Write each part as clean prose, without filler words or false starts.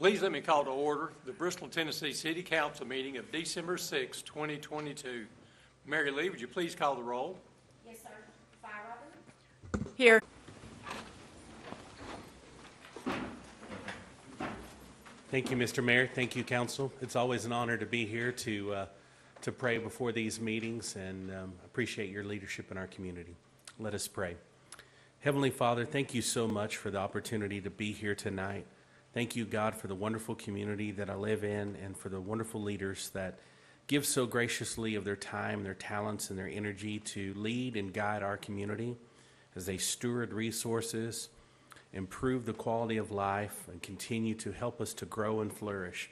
Please let me call to order the Bristol, Tennessee City Council meeting of December 6, 2022. Mary Lee, would you please call the roll? Yes, sir. Robin? Here. Thank you, Mr. Mayor. Thank you, Council. It's always an honor to be here to pray before these meetings, and appreciate your leadership in our community. Let us pray. Heavenly Father, thank you so much for the opportunity to be here tonight. Thank you, God, for the wonderful community that I live in and for the wonderful leaders that give so graciously of their time, their talents, and their energy to lead and guide our community as they steward resources, improve the quality of life, and continue to help us to grow and flourish.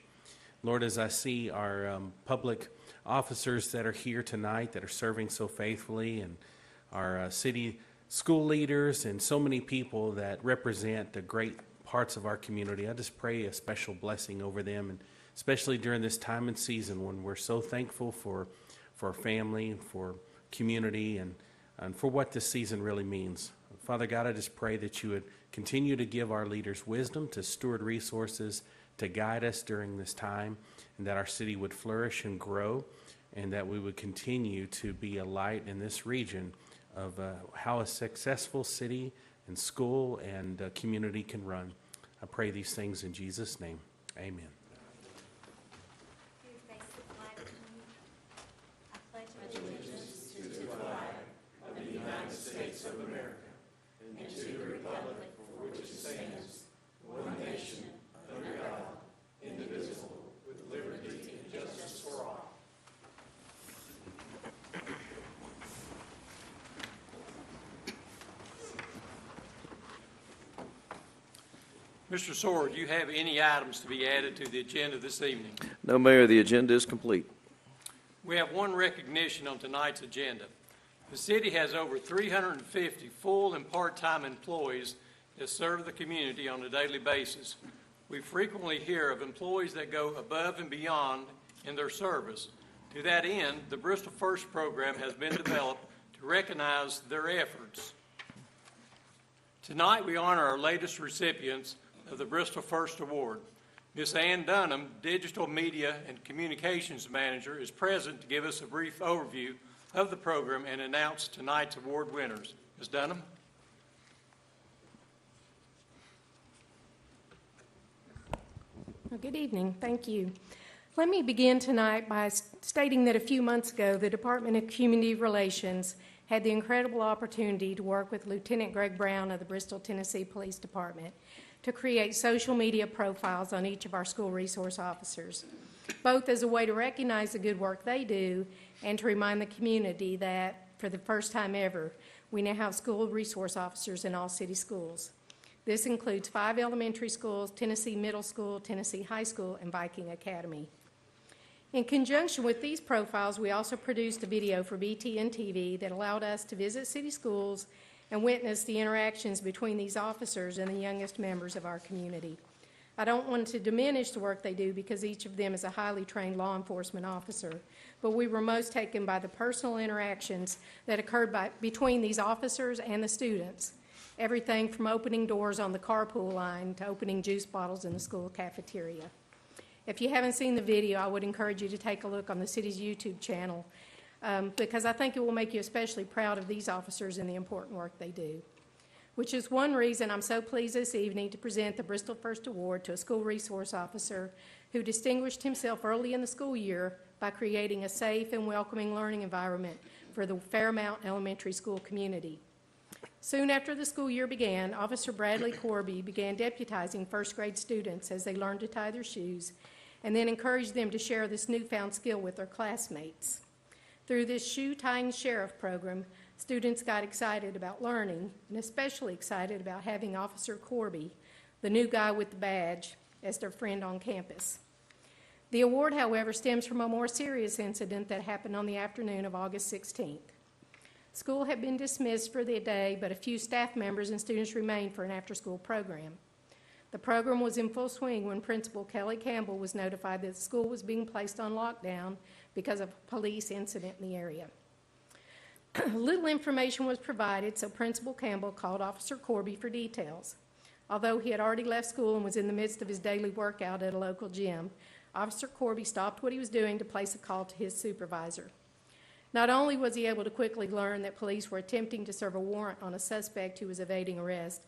Lord, as I see our public officers that are here tonight that are serving so faithfully, and our city school leaders and so many people that represent the great parts of our community, I just pray a special blessing over them, and especially during this time and season when we're so thankful for family, for community, and for what this season really means. Father God, I just pray that you would continue to give our leaders wisdom to steward resources, to guide us during this time, and that our city would flourish and grow, and that we would continue to be a light in this region of how a successful city and school and community can run. I pray these things in Jesus' name. Amen. Mr. Sword, do you have any items to be added to the agenda this evening? No, Mayor, the agenda is complete. We have one recognition on tonight's agenda. The city has over 350 full and part-time employees that serve the community on a daily basis. We frequently hear of employees that go above and beyond in their service. To that end, the Bristol First program has been developed to recognize their efforts. Tonight, we honor our latest recipients of the Bristol First Award. Ms. Ann Dunham, Digital Media and Communications Manager, is present to give us a brief overview of the program and announce tonight's award winners. Ms. Dunham? Well, good evening. Thank you. Let me begin tonight by stating that a few months ago, the Department of Community Relations had the incredible opportunity to work with Lieutenant Greg Brown of the Bristol, Tennessee Police Department to create social media profiles on each of our school resource officers, both as a way to recognize the good work they do and to remind the community that, for the first time ever, we now have school resource officers in all city schools. This includes 5 elementary schools, Tennessee Middle School, Tennessee High School, and Viking Academy. In conjunction with these profiles, we also produced a video for BTN TV that allowed us to visit city schools and witness the interactions between these officers and the youngest members of our community. I don't want to diminish the work they do because each of them is a highly trained law enforcement officer, but we were most taken by the personal interactions that occurred between these officers and the students. Everything from opening doors on the carpool line to opening juice bottles in the school cafeteria. If you haven't seen the video, I would encourage you to take a look on the city's YouTube channel because I think it will make you especially proud of these officers and the important work they do, which is one reason I'm so pleased this evening to present the Bristol First Award to a school resource officer who distinguished himself early in the school year by creating a safe and welcoming learning environment for the Fairmount Elementary School community. Soon after the school year began, Officer Bradley Corby began deputizing first grade students as they learned to tie their shoes and then encouraged them to share this newfound skill with their classmates. Through this shoe-tying sheriff program, students got excited about learning and especially excited about having Officer Corby, the new guy with the badge, as their friend on campus. The award, however, stems from a more serious incident that happened on the afternoon of August 16th. School had been dismissed for the day, but a few staff members and students remained for an after-school program. The program was in full swing when Principal Kelly Campbell was notified that the school was being placed on lockdown because of a police incident in the area. Little information was provided, so Principal Campbell called Officer Corby for details. Although he had already left school and was in the midst of his daily workout at a local gym, Officer Corby stopped what he was doing to place a call to his supervisor. Not only was he able to quickly learn that police were attempting to serve a warrant on a suspect who was evading arrest,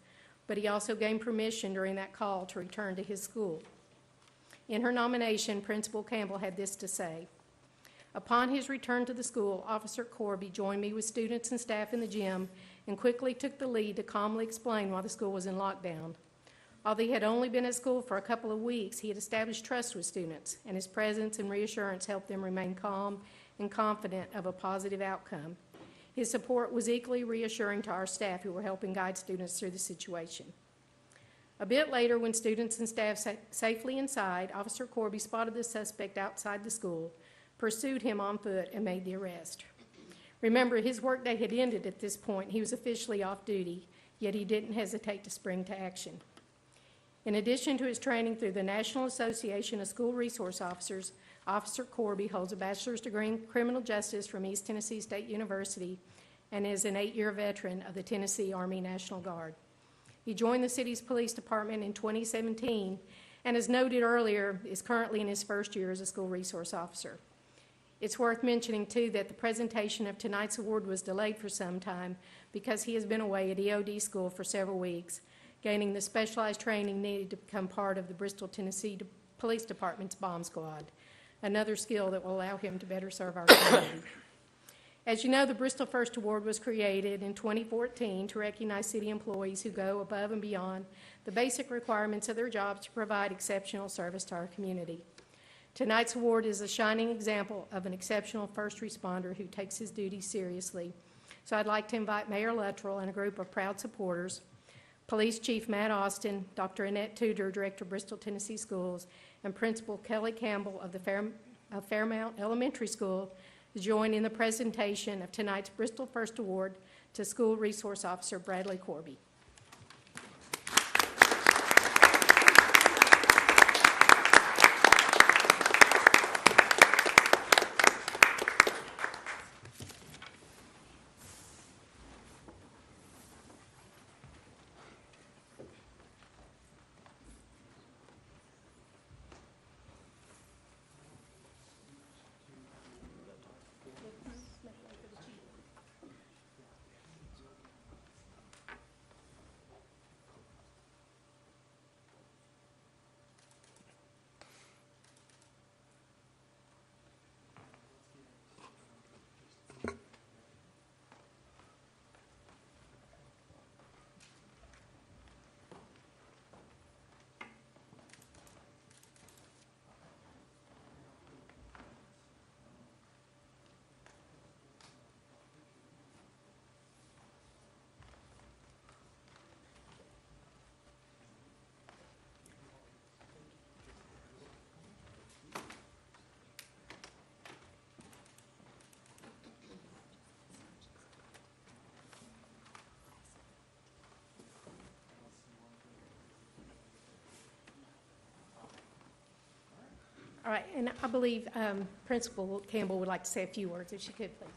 but he also gained permission during that call to return to his school. In her nomination, Principal Campbell had this to say: "Upon his return to the school, Officer Corby joined me with students and staff in the gym and quickly took the lead to calmly explain why the school was in lockdown. Although he had only been at school for a couple of weeks, he had established trust with students, and his presence and reassurance helped them remain calm and confident of a positive outcome. His support was equally reassuring to our staff who were helping guide students through the situation." A bit later, when students and staff safely inside, Officer Corby spotted the suspect outside the school, pursued him on foot, and made the arrest. Remember, his workday had ended at this point. He was officially off duty, yet he didn't hesitate to spring to action. In addition to his training through the National Association of School Resource Officers, Officer Corby holds a bachelor's degree in criminal justice from East Tennessee State University and is an 8-year veteran of the Tennessee Army National Guard. He joined the city's police department in 2017 and, as noted earlier, is currently in his first year as a school resource officer. It's worth mentioning, too, that the presentation of tonight's award was delayed for some time because he has been away at EOD school for several weeks, gaining the specialized training needed to become part of the Bristol, Tennessee Police Department's bomb squad, another skill that will allow him to better serve our community. As you know, the Bristol First Award was created in 2014 to recognize city employees who go above and beyond the basic requirements of their jobs to provide exceptional service to our community. Tonight's award is a shining example of an exceptional first responder who takes his duties seriously. So I'd like to invite Mayor Luttrell and a group of proud supporters, Police Chief Matt Austin, Dr. Annette Tudor, Director of Bristol, Tennessee Schools, and Principal Kelly Campbell of the Fairmount Elementary School to join in the presentation of tonight's Bristol First Award to School Resource Officer Bradley Corby. All right, and I believe Principal Campbell would like to say a few words, if she could, please.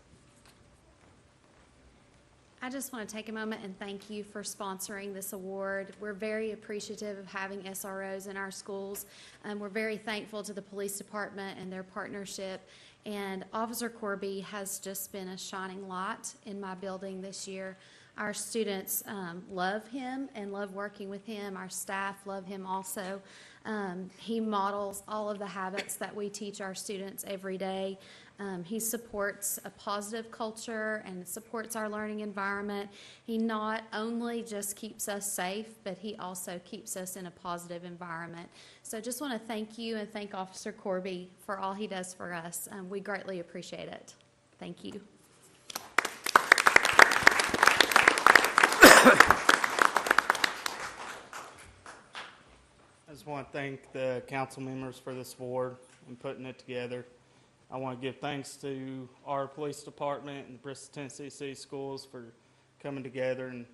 I just want to take a moment and thank you for sponsoring this award. We're very appreciative of having SROs in our schools. We're very thankful to the police department and their partnership. And Officer Corby has just been a shining light in my building this year. Our students love him and love working with him. Our staff love him also. He models all of the habits that we teach our students every day. He supports a positive culture and supports our learning environment. He not only just keeps us safe, but he also keeps us in a positive environment. So just want to thank you and thank Officer Corby for all he does for us. We greatly appreciate it. Thank you. I just want to thank the council members for this award and putting it together. I want to give thanks to our police department and the Bristol, Tennessee City Schools for coming together and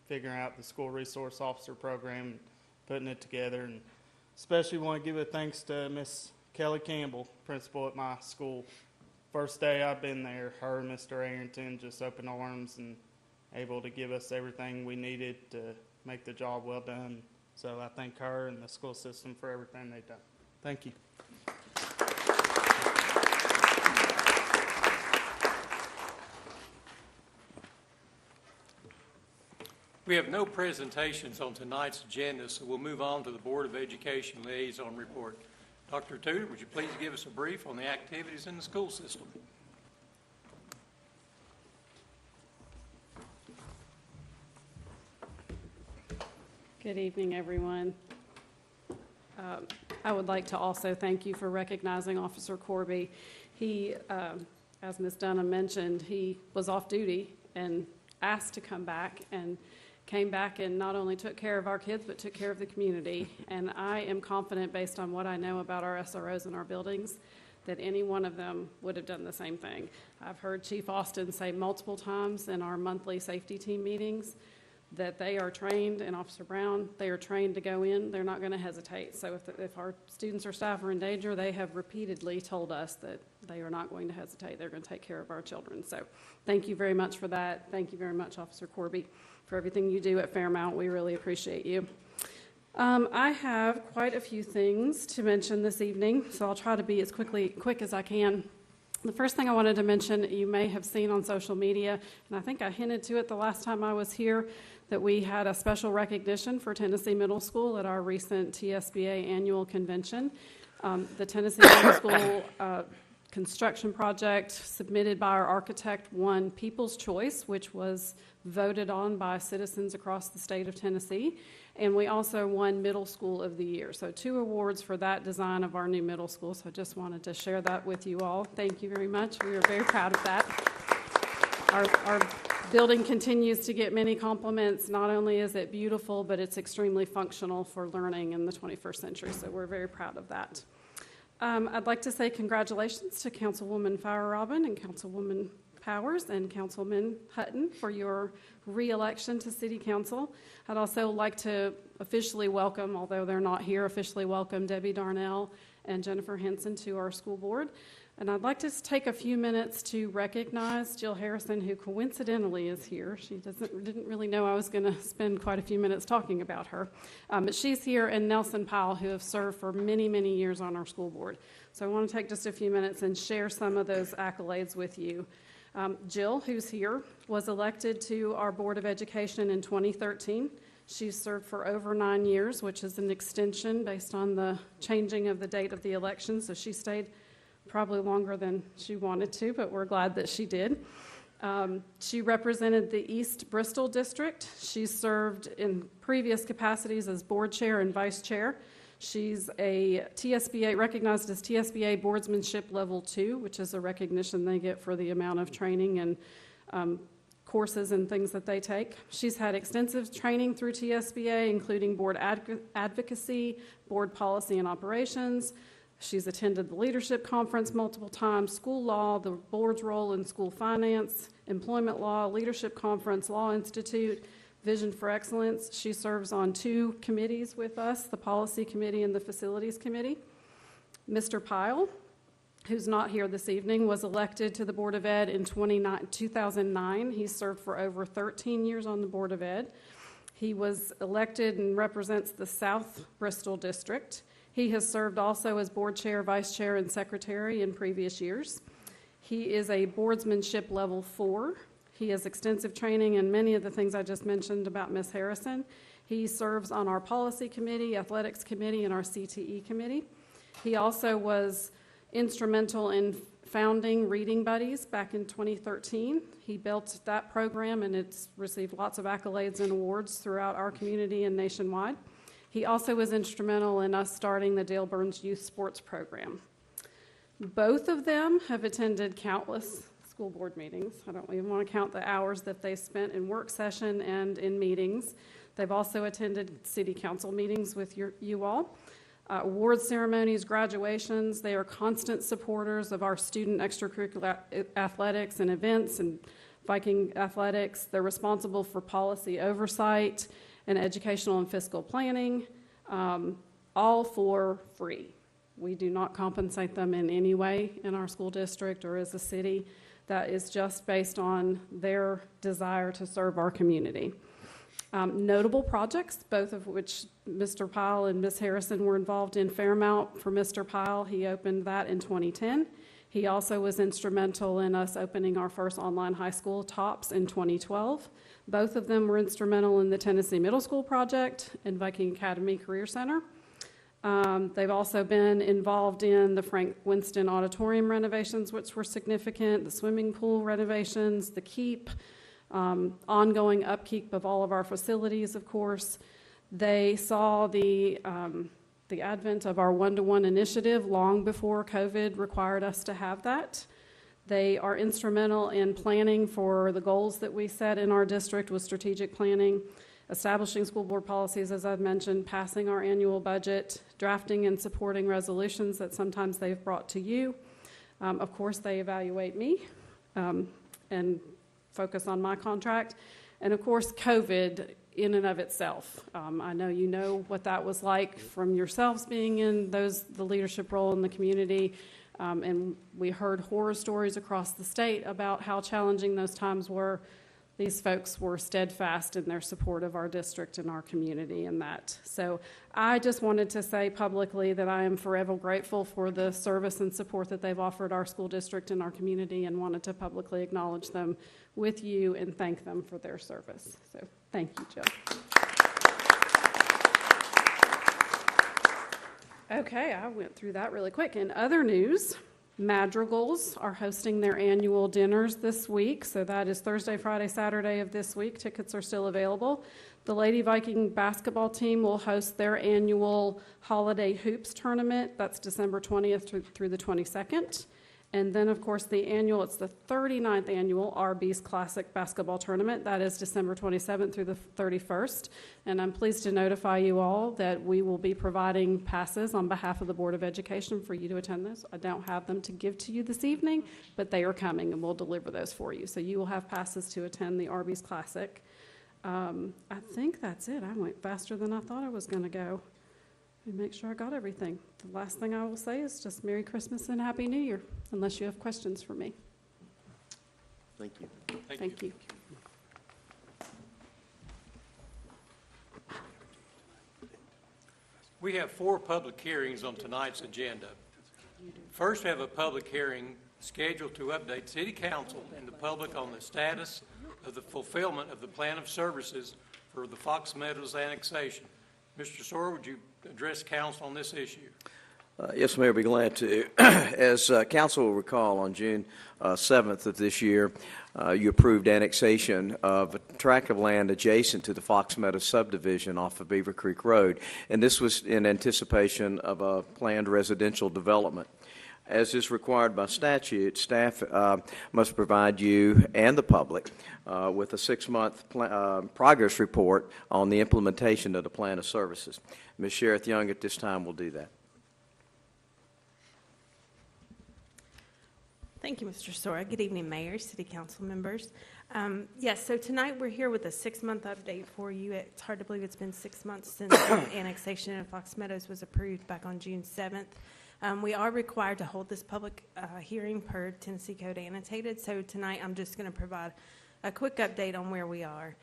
figuring out the school resource officer program and putting it together. And especially want to give a thanks to Miss Kelly Campbell, principal at my school. First day I've been there, her and Mr. Arrington just open arms and able to give us everything we needed to make the job well done. So I thank her and the school system for everything they've done. Thank you. We have no presentations on tonight's agenda, so we'll move on to the Board of Education Liaison Report. Dr. Tudor, would you please give us a brief on the activities in the school system? Good evening, everyone. I would like to also thank you for recognizing Officer Corby. He, as Ms. Dunham mentioned, he was off duty and asked to come back and came back and not only took care of our kids, but took care of the community. And I am confident, based on what I know about our SROs and our buildings, that any one of them would have done the same thing. I've heard Chief Austin say multiple times in our monthly safety team meetings that they are trained, and Officer Brown, they are trained to go in. They're not going to hesitate. So if our students or staff are in danger, they have repeatedly told us that they are not going to hesitate. They're going to take care of our children. So thank you very much for that. Thank you very much, Officer Corby, for everything you do at Fairmount. We really appreciate you. I have quite a few things to mention this evening, so I'll try to be as quick as I can. The first thing I wanted to mention, you may have seen on social media, and I think I hinted to it the last time I was here, that we had a special recognition for Tennessee Middle School at our recent TSBA annual convention. The Tennessee Middle School construction project submitted by our architect won People's Choice, which was voted on by citizens across the state of Tennessee. And we also won Middle School of the Year. So 2 awards for that design of our new middle school. So I just wanted to share that with you all. Thank you very much. We are very proud of that. Our building continues to get many compliments. Not only is it beautiful, but it's extremely functional for learning in the 21st century. So we're very proud of that. I'd like to say congratulations to Councilwoman Fire-Robin and Councilwoman Powers and Councilman Hutton for your re-election to City Council. I'd also like to officially welcome, although they're not here, officially welcome Debbie Darnell and Jennifer Henson to our school board. And I'd like to take a few minutes to recognize Jill Harrison, who coincidentally is here. She didn't really know I was going to spend quite a few minutes talking about her. But she's here, and Nelson Powell, who have served for many, many years on our school board. So I want to take just a few minutes and share some of those accolades with you. Jill, who's here, was elected to our Board of Education in 2013. She's served for over 9 years, which is an extension based on the changing of the date of the election. So she stayed probably longer than she wanted to, but we're glad that she did. She represented the East Bristol District. She served in previous capacities as board chair and vice chair. She's a TSBA, recognized as TSBA Boardsmanship Level 2, which is a recognition they get for the amount of training and courses and things that they take. She's had extensive training through TSBA, including board advocacy, board policy and operations. She's attended the leadership conference multiple times, school law, the board's role in school finance, employment law, leadership conference, Law Institute, Vision for Excellence. She serves on 2 committees with us, the Policy Committee and the Facilities Committee. Mr. Pyle, who's not here this evening, was elected to the Board of Ed in 2009. He served for over 13 years on the Board of Ed. He was elected and represents the South Bristol District. He has served also as board chair, vice chair, and secretary in previous years. He is a boardsmanship level 4. He has extensive training in many of the things I just mentioned about Ms. Harrison. He serves on our policy committee, athletics committee, and our CTE committee. He also was instrumental in founding Reading Buddies back in 2013. He built that program, and it's received lots of accolades and awards throughout our community and nationwide. He also was instrumental in us starting the Dale Burns Youth Sports Program. Both of them have attended countless school board meetings. I don't even want to count the hours that they spent in work session and in meetings. They've also attended city council meetings with you all. Award ceremonies, graduations. They are constant supporters of our student extracurricular athletics and events and Viking athletics. They're responsible for policy oversight and educational and fiscal planning, all for free. We do not compensate them in any way in our school district or as a city. That is just based on their desire to serve our community. Notable projects, both of which Mr. Pyle and Ms. Harrison were involved in. Fairmount for Mr. Pyle, he opened that in 2010. He also was instrumental in us opening our first online high school, TOPS, in 2012. Both of them were instrumental in the Tennessee Middle School project and Viking Academy Career Center. They've also been involved in the Frank Winston Auditorium renovations, which were significant, the swimming pool renovations, the keep, ongoing upkeep of all of our facilities, of course. They saw the advent of our one-to-one initiative long before COVID required us to have that. They are instrumental in planning for the goals that we set in our district with strategic planning, establishing school board policies, as I've mentioned, passing our annual budget, drafting and supporting resolutions that sometimes they've brought to you. Of course, they evaluate me and focus on my contract. And of course, COVID in and of itself. I know you know what that was like from yourselves being in the leadership role in the community. And we heard horror stories across the state about how challenging those times were. These folks were steadfast in their support of our district and our community in that. So I just wanted to say publicly that I am forever grateful for the service and support that they've offered our school district and our community, and wanted to publicly acknowledge them with you and thank them for their service. So thank you, Jill. Okay, I went through that really quick. In other news, Madrigals are hosting their annual dinners this week, so that is Thursday, Friday, Saturday of this week. Tickets are still available. The Lady Viking basketball team will host their annual Holiday Hoops tournament. That's December 20th through the 22nd. And then, of course, it's the 39th annual Arby's Classic Basketball Tournament. That is December 27th through the 31st. And I'm pleased to notify you all that we will be providing passes on behalf of the Board of Education for you to attend this. I don't have them to give to you this evening, but they are coming, and we'll deliver those for you. So you will have passes to attend the Arby's Classic. I think that's it. I went faster than I thought I was going to go. And make sure I got everything. The last thing I will say is just Merry Christmas and Happy New Year, unless you have questions for me. Thank you. Thank you. We have 4 public hearings on tonight's agenda. First, we have a public hearing scheduled to update City Council and the public on the status of the fulfillment of the plan of services for the Fox Meadows annexation. Mr. Sawyer, would you address council on this issue? Yes, Mayor, I'd be glad to. As council will recall, on June 7th of this year, you approved annexation of a tract of land adjacent to the Fox Meadows subdivision off of Beaver Creek Road, and this was in anticipation of a planned residential development. As is required by statute, staff must provide you and the public with a 6-month progress report on the implementation of the plan of services. Ms. Sheriff Young at this time will do that. Thank you, Mr. Sora. Good evening, Mayor, City Council members. Yes, so tonight we're here with a 6-month update for you. It's hard to believe it's been 6 months since the annexation of Fox Meadows was approved back on June 7th. We are required to hold this public hearing per Tennessee Code annotated, so tonight I'm just going to provide a quick update on where we are.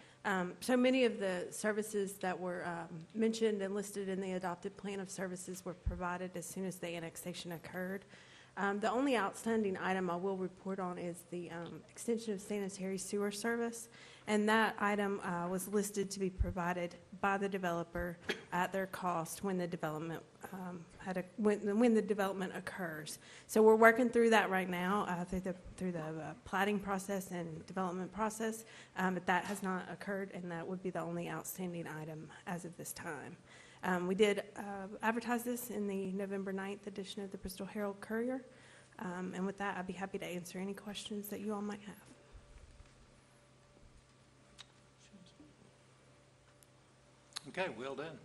So many of the services that were mentioned and listed in the adopted plan of services were provided as soon as the annexation occurred. The only outstanding item I will report on is the extension of sanitary sewer service, and that item was listed to be provided by the developer at their cost when the development when the development occurs. So we're working through that right now through the plating process and development process, but that has not occurred, and that would be the only outstanding item as of this time. We did advertise this in the November 9th edition of the Bristol Herald-Courier. And with that, I'd be happy to answer any questions that you all might have. Okay, well done.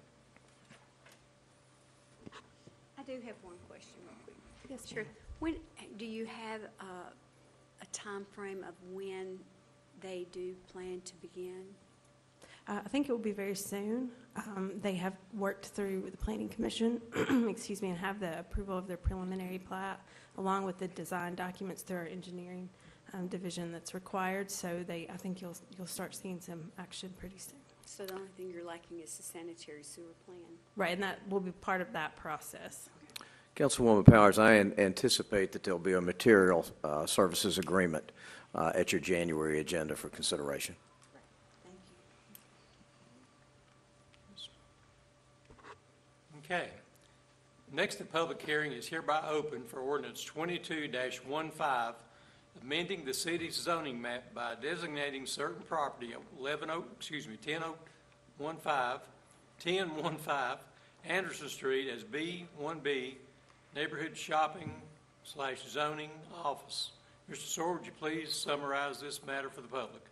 I do have one question real quick. Yes, Sure. When, do you have a time frame of when they do plan to begin? I think it will be very soon. They have worked through the Planning Commission, excuse me, and have the approval of their preliminary plat, along with the design documents through our engineering division that's required. So I think you'll start seeing some action pretty soon. So the only thing you're lacking is the sanitary sewer plan. Right, and that will be part of that process. Councilwoman Powers, I anticipate that there'll be a material services agreement at your January agenda for consideration. Thank you. Okay. Next, the public hearing is hereby open for ordinance 22-15, amending the city's zoning map by designating certain property at 1015 Anderson Street as B1B Neighborhood Shopping / Zoning Office. Mr. Sore, would you please summarize this matter for the public?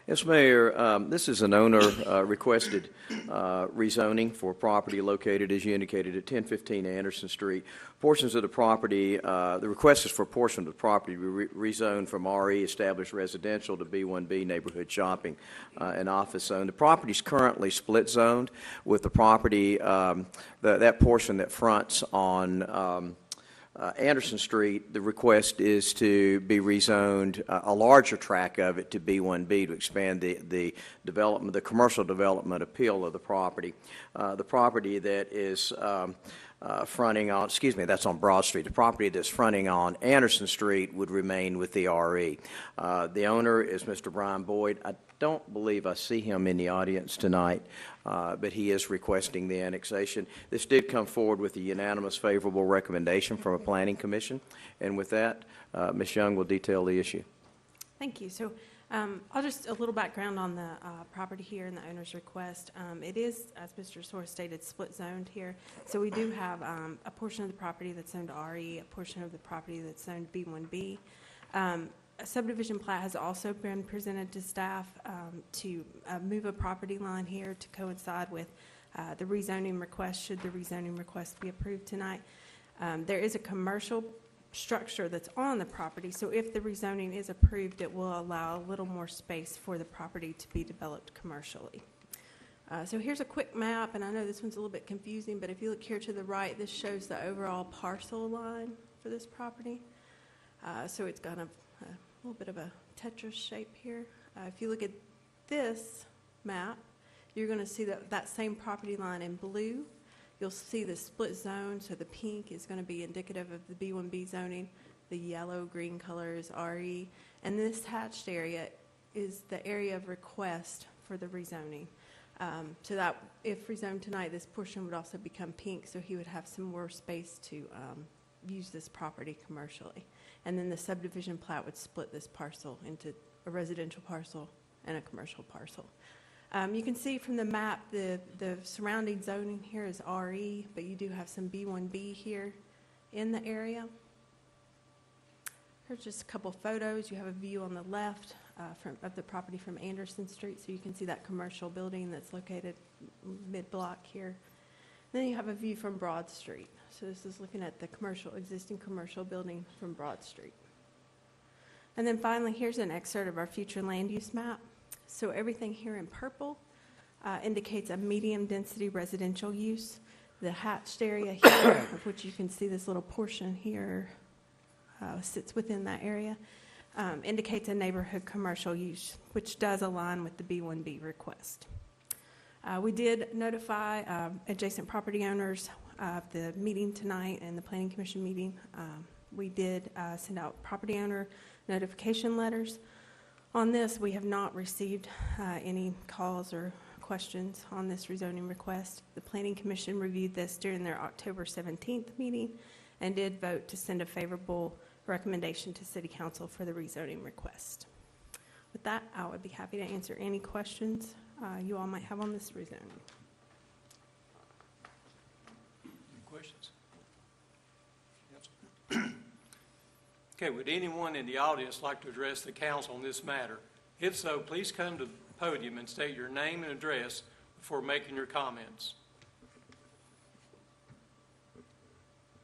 Yes, Mayor, this is an owner-requested rezoning for property located, as you indicated, at 1015 Anderson Street. Portions of the property, the request is for a portion of the property to be rezoned from RE, established residential, to B1B, neighborhood shopping and office zone. The property is currently split zoned with the property, that portion that fronts on Anderson Street. The request is to be rezoned, a larger tract of it, to B1B to expand the development, the commercial development appeal of the property. The property that is fronting on, that's on Broad Street. The property that's fronting on Anderson Street would remain with the RE. The owner is Mr. Brian Boyd. I don't believe I see him in the audience tonight, but he is requesting the annexation. This did come forward with a unanimous favorable recommendation from a planning commission. And with that, Ms. Young will detail the issue. Thank you. So I'll just, a little background on the property here and the owner's request. It is, as Mr. Soar stated, split zoned here. So we do have a portion of the property that's zoned RE, a portion of the property that's zoned B1B. A subdivision plat has also been presented to staff to move a property line here to coincide with the rezoning request, should the rezoning request be approved tonight. There is a commercial structure that's on the property, so if the rezoning is approved, it will allow a little more space for the property to be developed commercially. So here's a quick map, and I know this one's a little bit confusing, but if you look here to the right, this shows the overall parcel line for this property. So it's got a little bit of a Tetris shape here. If you look at this map, you're going to see that same property line in blue. You'll see the split zone, so the pink is going to be indicative of the B1B zoning. The yellow, green color is RE. And this hatched area is the area of request for the rezoning. So that if rezoned tonight, this portion would also become pink, so he would have some more space to use this property commercially. And then the subdivision plat would split this parcel into a residential parcel and a commercial parcel. You can see from the map the surrounding zoning here is RE, but you do have some B1B here in the area. Here's just a couple photos. You have a view on the left of the property from Anderson Street, so you can see that commercial building that's located mid-block here. Then you have a view from Broad Street. So this is looking at the existing commercial building from Broad Street. And then finally, here's an excerpt of our future land use map. So everything here in purple indicates a medium-density residential use. The hatched area here, of which you can see this little portion here sits within that area, indicates a neighborhood commercial use, which does align with the B1B request. We did notify adjacent property owners of the meeting tonight and the Planning Commission meeting. We did send out property owner notification letters. On this, we have not received any calls or questions on this rezoning request. The Planning Commission reviewed this during their October 17th meeting and did vote to send a favorable recommendation to City Council for the rezoning request. With that, I would be happy to answer any questions you all might have on this rezoning. Any questions? Okay, would anyone in the audience like to address the council on this matter? If so, please come to the podium and state your name and address before making your comments.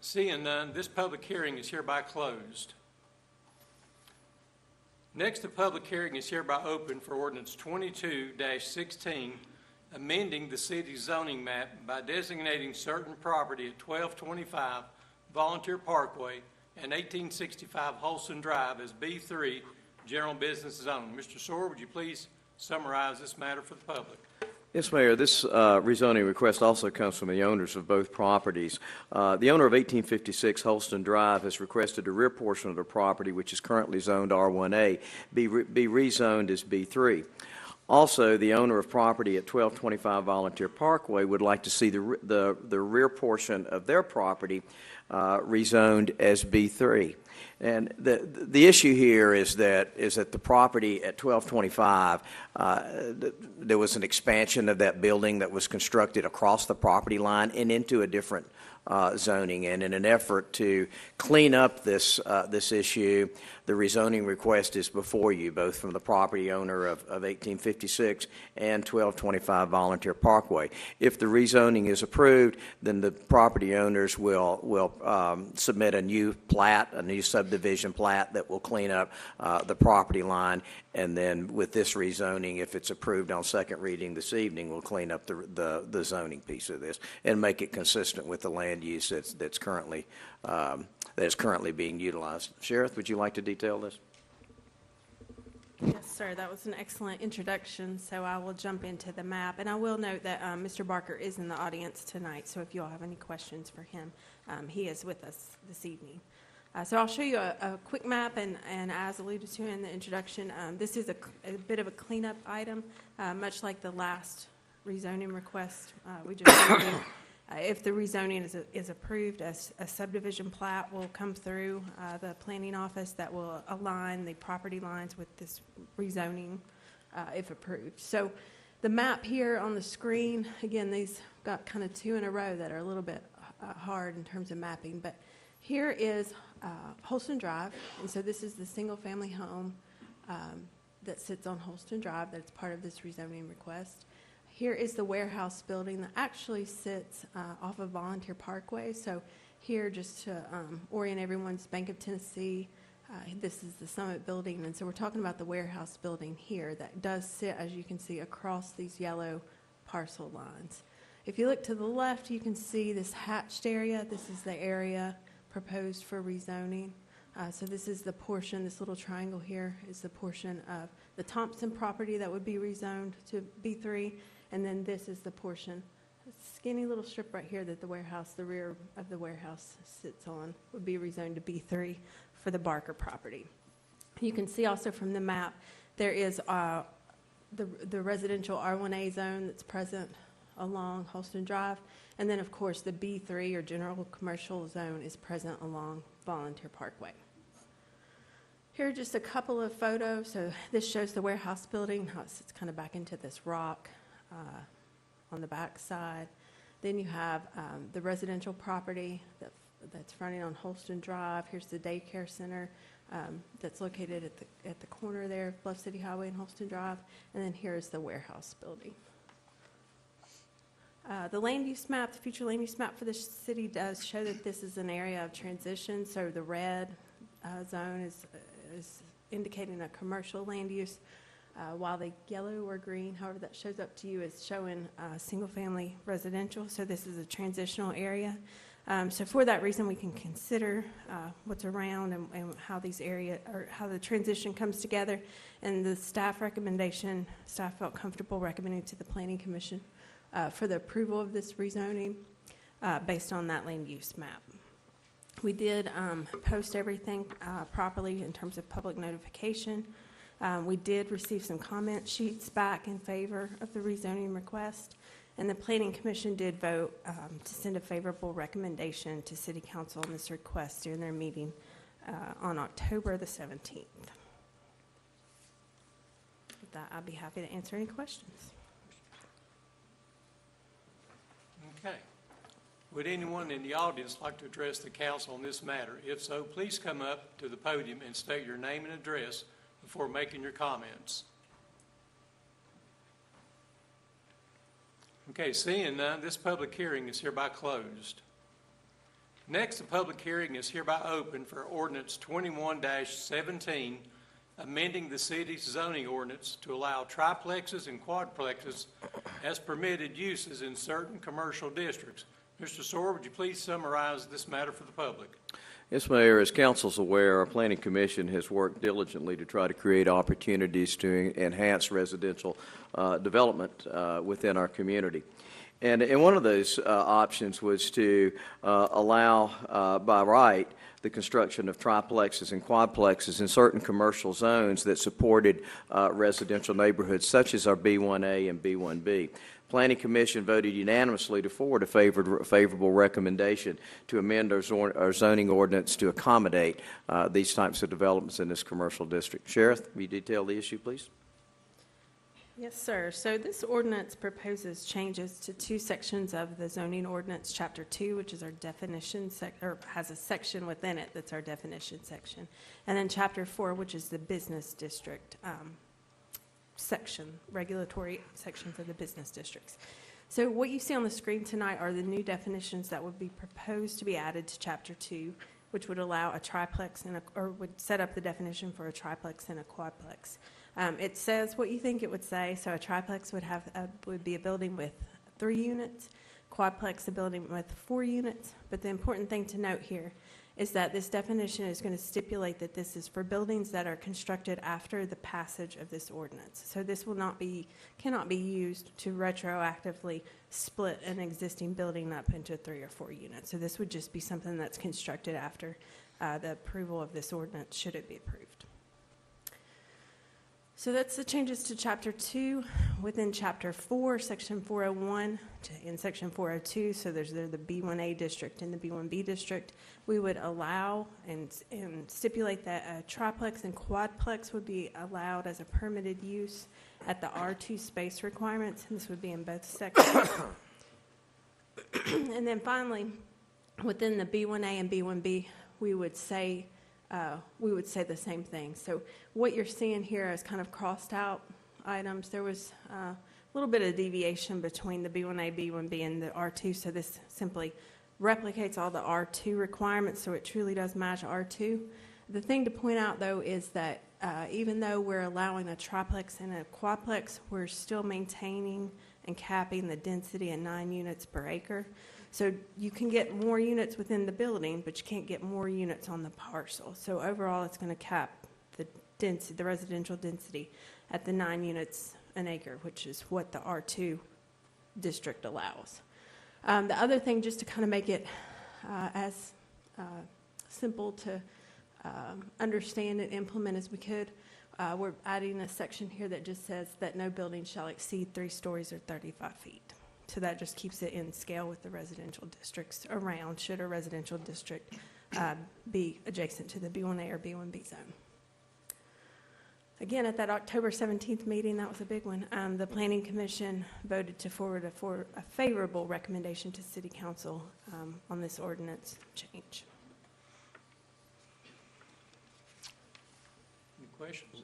Seeing none, this public hearing is hereby closed. Next, the public hearing is hereby open for ordinance 22-16, amending the city's zoning map by designating certain property at 1225 Volunteer Parkway and 1865 Holston Drive as B3 General Business Zone. Mr. Soar, would you please summarize this matter for the public? Yes, Mayor, this rezoning request also comes from the owners of both properties. The owner of 1856 Holston Drive has requested the rear portion of the property, which is currently zoned R1A, be rezoned as B3. Also, the owner of property at 1225 Volunteer Parkway would like to see the rear portion of their property rezoned as B3. And the issue here is that the property at 1225, there was an expansion of that building that was constructed across the property line and into a different zoning. And in an effort to clean up this issue, the rezoning request is before you, both from the property owner of 1856 and 1225 Volunteer Parkway. If the rezoning is approved, then the property owners will submit a new plat, a new subdivision plat that will clean up the property line. And then with this rezoning, if it's approved on second reading this evening, we'll clean up the zoning piece of this and make it consistent with the land use that's currently being utilized. Sheriff, would you like to detail this? Yes, sir. That was an excellent introduction, so I will jump into the map. And I will note that Mr. Barker is in the audience tonight, so if you all have any questions for him, he is with us this evening. So I'll show you a quick map, and as alluded to in the introduction, this is a bit of a cleanup item, much like the last rezoning request we just reviewed. If the rezoning is approved, a subdivision plat will come through the planning office that will align the property lines with this rezoning if approved. So the map here on the screen, again, these got kind of two in a row that are a little bit hard in terms of mapping, but here is Holston Drive, and so this is the single-family home that sits on Holston Drive that's part of this rezoning request. Here is the warehouse building that actually sits off of Volunteer Parkway. So here, just to orient everyone's Bank of Tennessee, this is the Summit building. And so we're talking about the warehouse building here that does sit, as you can see, across these yellow parcel lines. If you look to the left, you can see this hatched area. This is the area proposed for rezoning. So this is the portion, this little triangle here is the portion of the Thompson property that would be rezoned to B3. And then this is the portion, skinny little strip right here that the warehouse, the rear of the warehouse sits on, would be rezoned to B3 for the Barker property. You can see also from the map, there is the residential R1A zone that's present along Holston Drive. And then, of course, the B3 or general commercial zone is present along Volunteer Parkway. Here are just a couple of photos. So this shows the warehouse building, how it sits kind of back into this rock on the back side. Then you have the residential property that's fronting on Holston Drive. Here's the daycare center that's located at the corner there of Bluff City Highway and Holston Drive. And then here's the warehouse building. The land use map, the future land use map for the city does show that this is an area of transition. So the red zone is indicating a commercial land use, while the yellow or green, however that shows up to you, is showing single-family residential. So this is a transitional area. So for that reason, we can consider what's around and how these area or how the transition comes together. And the staff recommendation, staff felt comfortable recommending to the Planning Commission for the approval of this rezoning based on that land use map. We did post everything properly in terms of public notification. We did receive some comment sheets back in favor of the rezoning request, and the Planning Commission did vote to send a favorable recommendation to City Council on this request during their meeting on October the 17th. With that, I'd be happy to answer any questions. Okay. Would anyone in the audience like to address the council on this matter? If so, please come up to the podium and state your name and address before making your comments. Okay, seeing none, this public hearing is hereby closed. Next, the public hearing is hereby open for ordinance 21-17, amending the city's zoning ordinance to allow triplexes and quadplexes as permitted uses in certain commercial districts. Mr. Soar, would you please summarize this matter for the public? Yes, Mayor, as council's aware, our planning commission has worked diligently to try to create opportunities to enhance residential development within our community. And one of those options was to allow by right the construction of triplexes and quadplexes in certain commercial zones that supported residential neighborhoods such as our B1A and B1B. Planning Commission voted unanimously to forward a favorable recommendation to amend our zoning ordinance to accommodate these types of developments in this commercial district. Sheriff, will you detail the issue, please? Yes, sir. So this ordinance proposes changes to two sections of the zoning ordinance, Chapter 2, which is our definition, or has a section within it that's our definition section, and then Chapter 4, which is the business district section, regulatory sections of the business districts. So what you see on the screen tonight are the new definitions that would be proposed to be added to Chapter 2, which would allow a triplex or would set up the definition for a triplex and a quadplex. It says what you think it would say. So a triplex would be a building with 3 units, quadplex a building with 4 units. But the important thing to note here is that this definition is going to stipulate that this is for buildings that are constructed after the passage of this ordinance. So this cannot be used to retroactively split an existing building up into 3 or 4 units. So this would just be something that's constructed after the approval of this ordinance, should it be approved. So that's the changes to Chapter 2. Within Chapter 4, Section 401 and Section 402, so there's the B1A district and the B1B district, we would allow and stipulate that a triplex and quadplex would be allowed as a permitted use at the R2 space requirements, and this would be in both sections. And then finally, within the B1A and B1B, we would say the same thing. So what you're seeing here is kind of crossed out items. There was a little bit of deviation between the B1A, B1B, and the R2, so this simply replicates all the R2 requirements, so it truly does match R2. The thing to point out, though, is that even though we're allowing a triplex and a quadplex, we're still maintaining and capping the density at 9 units per acre. So you can get more units within the building, but you can't get more units on the parcel. So overall, it's going to cap the density, the residential density, at the 9 units an acre, which is what the R2 district allows. The other thing, just to kind of make it as simple to understand and implement as we could, we're adding a section here that just says that no building shall exceed 3 stories or 35 feet. So that just keeps it in scale with the residential districts around, should a residential district be adjacent to the B1A or B1B zone. Again, at that October 17th meeting, that was a big one, the Planning Commission voted to forward a favorable recommendation to City Council on this ordinance change. Any questions?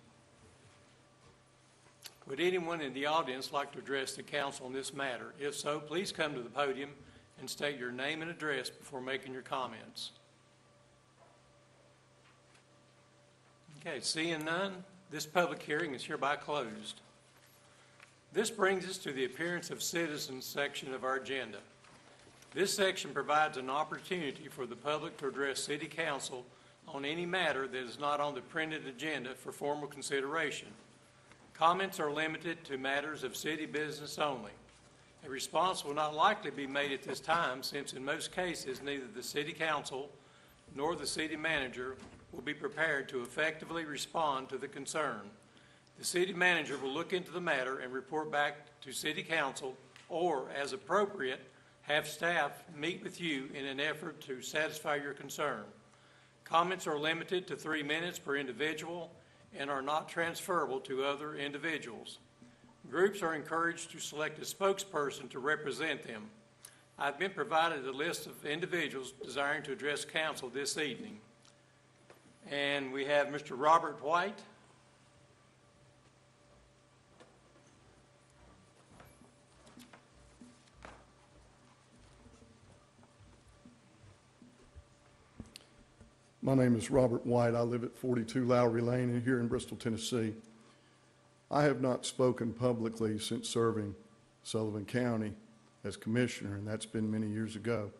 Would anyone in the audience like to address the council on this matter? If so, please come to the podium and state your name and address before making your comments. Okay, seeing none, this public hearing is hereby closed. This brings us to the appearance of citizens section of our agenda. This section provides an opportunity for the public to address City Council on any matter that is not on the printed agenda for formal consideration. Comments are limited to matters of city business only. A response will not likely be made at this time, since in most cases neither the City Council nor the City Manager will be prepared to effectively respond to the concern. The City Manager will look into the matter and report back to City Council, or, as appropriate, have staff meet with you in an effort to satisfy your concern. Comments are limited to 3 minutes per individual and are not transferable to other individuals. Groups are encouraged to select a spokesperson to represent them. I've been provided a list of individuals desiring to address council this evening. And we have Mr. Robert White. My name is Robert White. I live at 42 Lowry Lane here in Bristol, Tennessee. I have not spoken publicly since serving Sullivan County as commissioner, and that's been many years ago.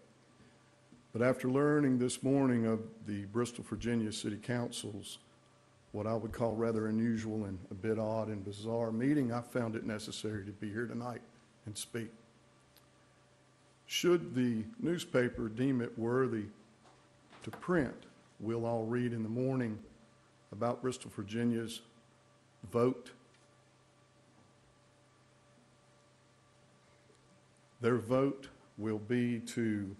But after learning this morning of the Bristol, Virginia City Council's what I would call rather unusual and a bit odd and bizarre meeting, I found it necessary to be here tonight and speak. Should the newspaper deem it worthy to print, we'll all read in the morning about Bristol, Virginia's vote. Their vote will be to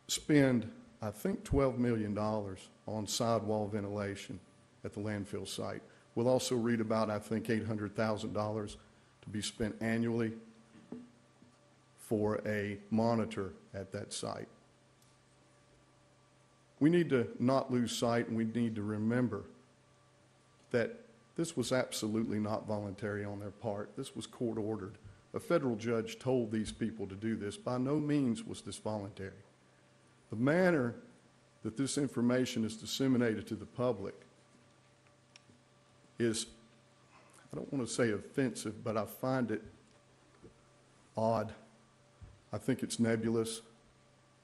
spend, I think, $12 million on sidewall ventilation at the landfill site. We'll also read about, I think, $800,000 to be spent annually for a monitor at that site. We need to not lose sight, and we need to remember that this was absolutely not voluntary on their part. This was court-ordered. A federal judge told these people to do this. By no means was this voluntary. The manner that this information is disseminated to the public is, I don't want to say offensive, but I find it odd. I think it's nebulous,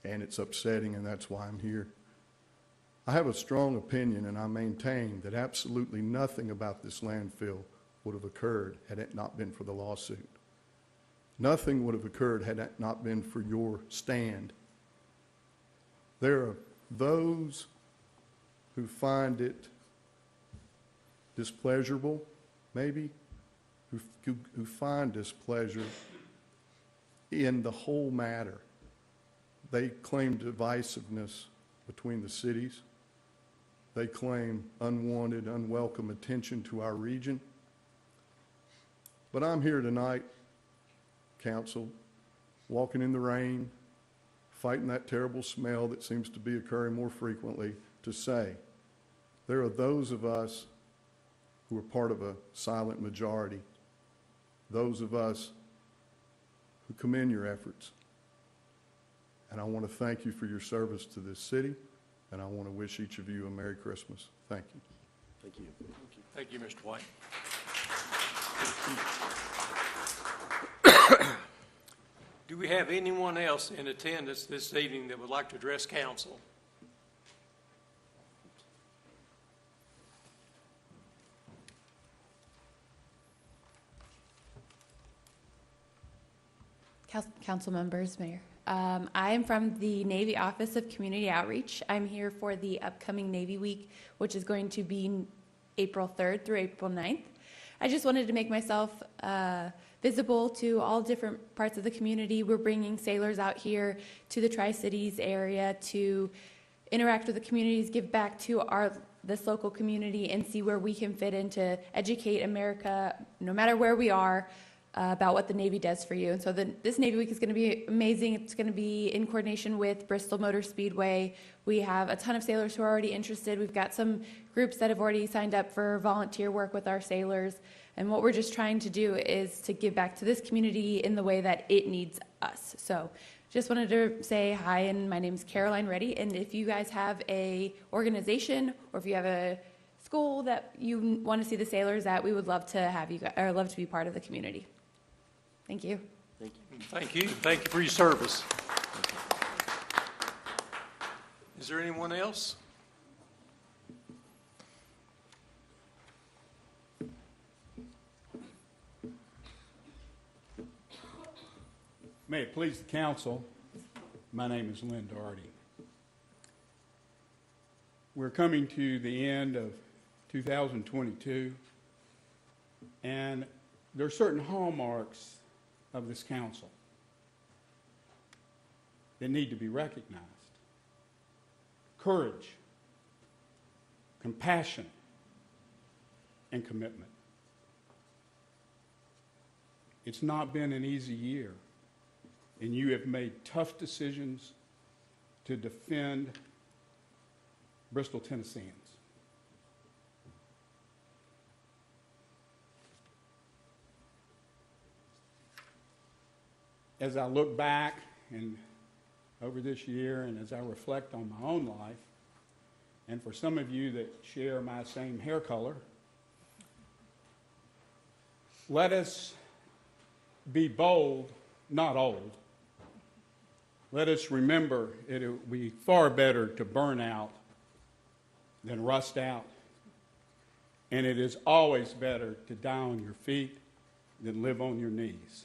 and it's upsetting, and that's why I'm here. I have a strong opinion, and I maintain that absolutely nothing about this landfill would have occurred had it not been for the lawsuit. Nothing would have occurred had it not been for your stand. There are those who find it displeasurable, maybe, who find displeasure in the whole matter. They claim divisiveness between the cities. They claim unwanted, unwelcome attention to our region. But I'm here tonight, council, walking in the rain, fighting that terrible smell that seems to be occurring more frequently, to say there are those of us who are part of a silent majority, those of us who commend your efforts. And I want to thank you for your service to this city, and I want to wish each of you a Merry Christmas. Thank you. Thank you. Thank you, Mr. White. Do we have anyone else in attendance this evening that would like to address council? Council members, Mayor. I am from the Navy Office of Community Outreach. I'm here for the upcoming Navy Week, which is going to be April 3rd through April 9th. I just wanted to make myself visible to all different parts of the community. We're bringing sailors out here to the Tri-Cities area to interact with the communities, give back to this local community, and see where we can fit in to educate America, no matter where we are, about what the Navy does for you. And so this Navy Week is going to be amazing. It's going to be in coordination with Bristol Motor Speedway. We have a ton of sailors who are already interested. We've got some groups that have already signed up for volunteer work with our sailors. And what we're just trying to do is to give back to this community in the way that it needs us. So just wanted to say hi, and my name is Caroline Reddy. And if you guys have a organization or if you have a school that you want to see the sailors at, we would love to have you, or love to be part of the community. Thank you. Thank you. Thank you. Thank you for your service. Is there anyone else? May it please the council, my name is Lynn Doherty. We're coming to the end of 2022, and there are certain hallmarks of this council that need to be recognized. Courage, compassion, and commitment. It's not been an easy year, and you have made tough decisions to defend Bristol, Tennesseans. As I look back and over this year, and as I reflect on my own life, and for some of you that share my same hair color, let us be bold, not old. let us remember it would be far better to burn out than rust out. And it is always better to die on your feet than live on your knees.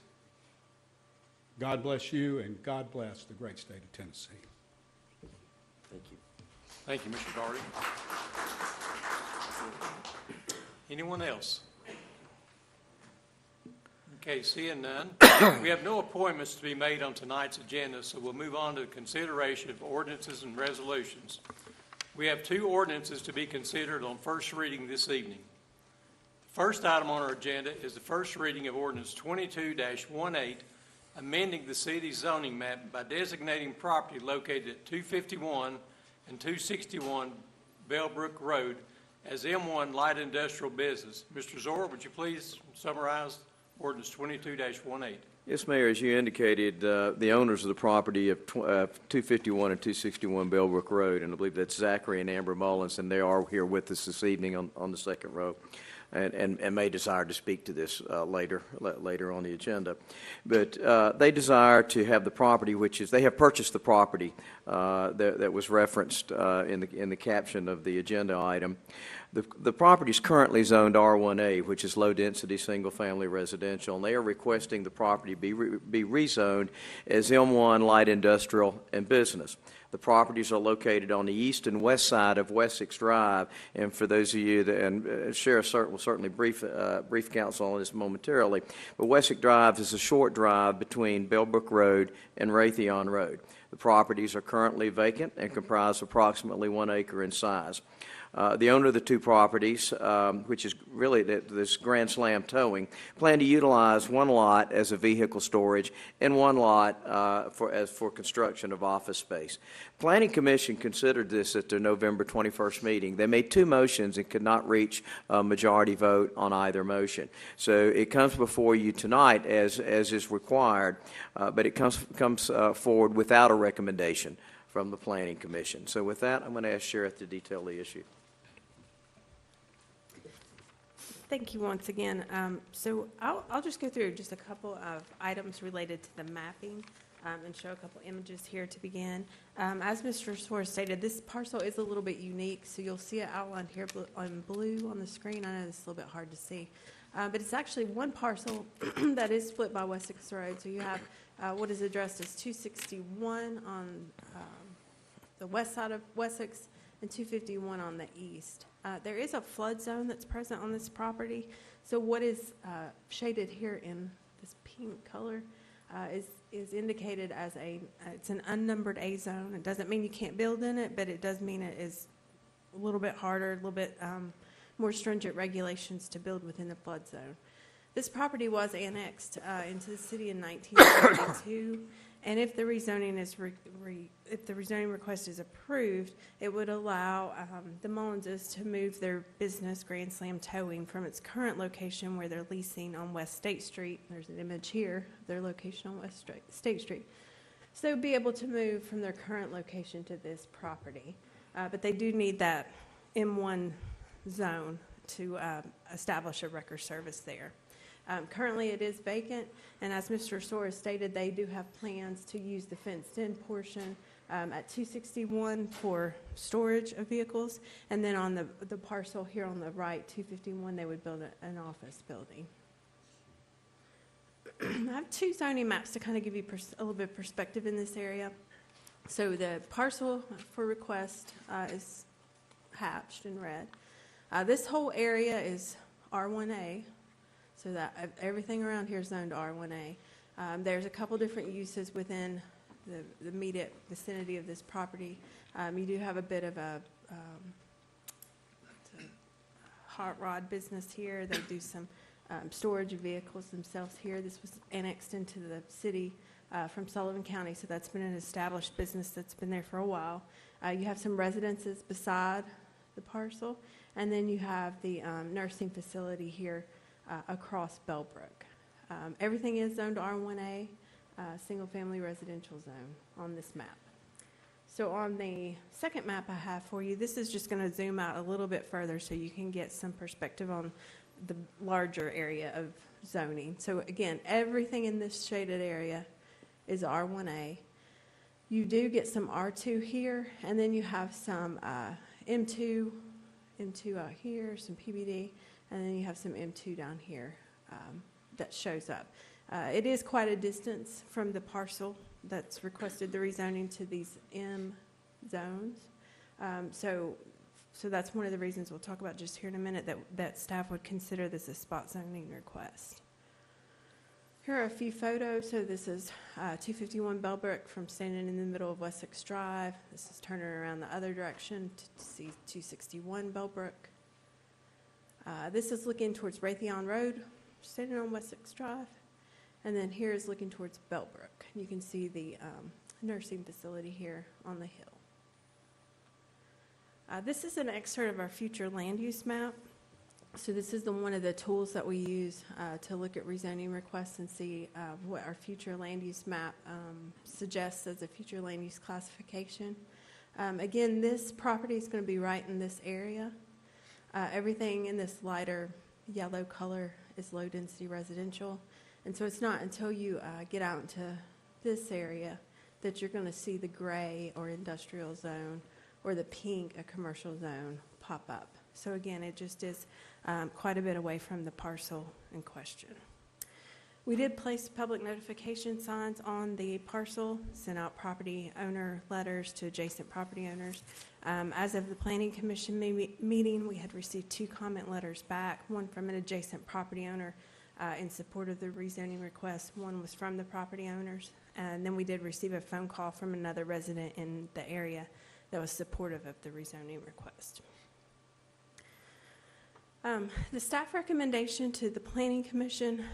God bless you, and God bless the great state of Tennessee. Thank you. Thank you, Mr. Daugherty. Anyone else? Okay, seeing none, we have no appointments to be made on tonight's agenda, so we'll move on to the consideration of ordinances and resolutions. We have 2 ordinances to be considered on first reading this evening. The first item on our agenda is the first reading of ordinance 22-18, amending the city's zoning map by designating property located at 251 and 261 Bellbrook Road as M1 Light Industrial Business. Mr. Zora, would you please summarize ordinance 22-18? Yes, Mayor, as you indicated, the owners of the property of 251 and 261 Bellbrook Road, and I believe that's Zachary and Amber Mullins, and they are here with us this evening on the second row, and may desire to speak to this later on the agenda. But they desire to have the property, which is, they have purchased the property that was referenced in the caption of the agenda item. The property is currently zoned R1A, which is low-density, single-family residential, and they are requesting the property be rezoned as M1 Light Industrial and Business. The properties are located on the east and west side of Wessex Drive, and for those of you that, and Sheriff will certainly brief council on this momentarily, but Wessex Drive is a short drive between Bellbrook Road and Raytheon Road. The properties are currently vacant and comprise approximately 1 acre in size. The owner of the 2 properties, which is really this Grand Slam Towing, plan to utilize 1 lot as a vehicle storage and 1 lot for construction of office space. Planning Commission considered this at their November 21st meeting. They made 2 motions and could not reach a majority vote on either motion. So it comes before you tonight as is required, but it comes forward without a recommendation from the Planning Commission. So with that, I'm going to ask Sheriff to detail the issue. Thank you once again. So I'll just go through just a couple of items related to the mapping and show a couple images here to begin. As Mr. Suarez stated, this parcel is a little bit unique, so you'll see it outlined here on blue on the screen. I know this is a little bit hard to see, but it's actually one parcel that is split by Wessex Road. So you have what is addressed as 261 on the west side of Wessex and 251 on the east. There is a flood zone that's present on this property. So what is shaded here in this pink color is indicated as it's an unnumbered A zone. It doesn't mean you can't build in it, but it does mean it is a little bit harder, a little bit more stringent regulations to build within the flood zone. This property was annexed into the city in 1972, and if the rezoning if the rezoning request is approved, it would allow the Mullinses to move their business, Grand Slam Towing, from its current location where they're leasing on West State Street. There's an image here of their location on West State Street. So they'll be able to move from their current location to this property, but they do need that M1 zone to establish a record service there. Currently, it is vacant, and as Mr. Suarez stated, they do have plans to use the fenced-in portion at 261 for storage of vehicles, and then on the parcel here on the right, 251, they would build an office building. I have 2 zoning maps to kind of give you a little bit of perspective in this area. So the parcel for request is hatched in red. This whole area is R1A. So that everything around here is zoned R1A. There's a couple different uses within the immediate vicinity of this property. You do have a bit of a hot rod business here. They do some storage of vehicles themselves here. This was annexed into the city from Sullivan County, so that's been an established business that's been there for a while. You have some residences beside the parcel, and then you have the nursing facility here across Bellbrook. Everything is zoned R1A, single-family residential zone on this map. So on the second map I have for you, this is just going to zoom out a little bit further so you can get some perspective on the larger area of zoning. So again, everything in this shaded area is R1A. You do get some R2 here, and then you have some M2 here, some PBD, and then you have some M2 down here that shows up. It is quite a distance from the parcel that's requested the rezoning to these M zones. So that's one of the reasons we'll talk about just here in a minute, that staff would consider this a spot zoning request. Here are a few photos. So this is 251 Bellbrook from standing in the middle of Wessex Drive. This is turning around the other direction to see 261 Bellbrook. This is looking towards Raytheon Road, standing on Wessex Drive. And then here is looking towards Bellbrook. You can see the nursing facility here on the hill. This is an excerpt of our future land use map. So this is one of the tools that we use to look at rezoning requests and see what our future land use map suggests as a future land use classification. Again, this property is going to be right in this area. Everything in this lighter yellow color is low density residential. And so it's not until you get out into this area that you're going to see the gray or industrial zone or the pink, a commercial zone, pop up. So again, it just is quite a bit away from the parcel in question. We did place public notification signs on the parcel, sent out property owner letters to adjacent property owners. As of the Planning Commission meeting, we had received 2 comment letters back, one from an adjacent property owner in support of the rezoning request. One was from the property owners, and then we did receive a phone call from another resident in the area that was supportive of the rezoning request. The staff recommendation to the Planning Commission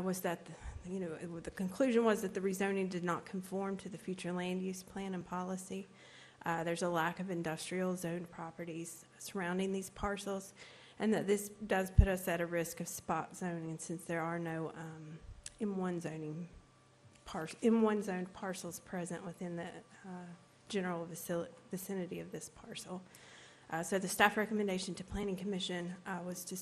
was that, the conclusion was that the rezoning did not conform to the future land use plan and policy. There's a lack of industrial zoned properties surrounding these parcels, and that this does put us at a risk of spot zoning since there are no M1 zoned parcels present within the general vicinity of this parcel. So the staff recommendation to Planning Commission was to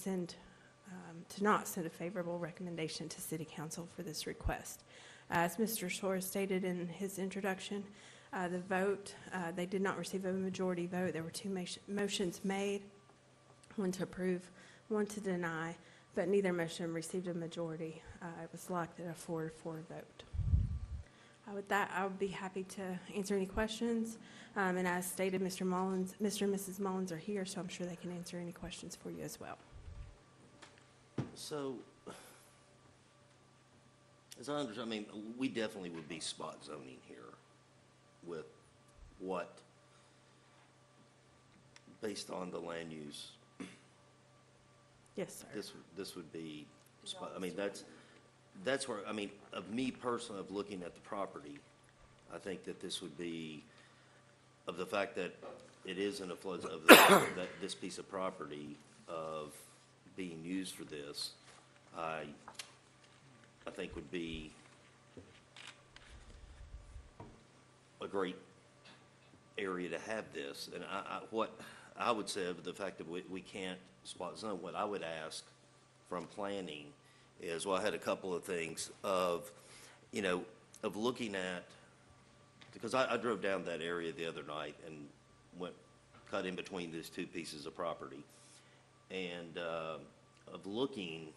not send a favorable recommendation to City Council for this request. As Mr. Shore stated in his introduction, the vote, they did not receive a majority vote. There were 2 motions made, one to approve, one to deny, but neither motion received a majority. It was locked at a 4-4 vote. With that, I would be happy to answer any questions. And as stated, Mr. and Mrs. Mullins are here, so I'm sure they can answer any questions for you as well. So, as I understand, we definitely would be spot zoning here with what, based on the land use, Yes, sir. this would be spot, that's where, of me personally, of looking at the property, I think that this would be, of the fact that it is in a flood, that this piece of property of being used for this, I think would be a great area to have this. And what I would say of the fact that we can't spot zone, what I would ask from planning is, well, I had a couple of things of looking at, because I drove down that area the other night and cut in between these 2 pieces of property, and of looking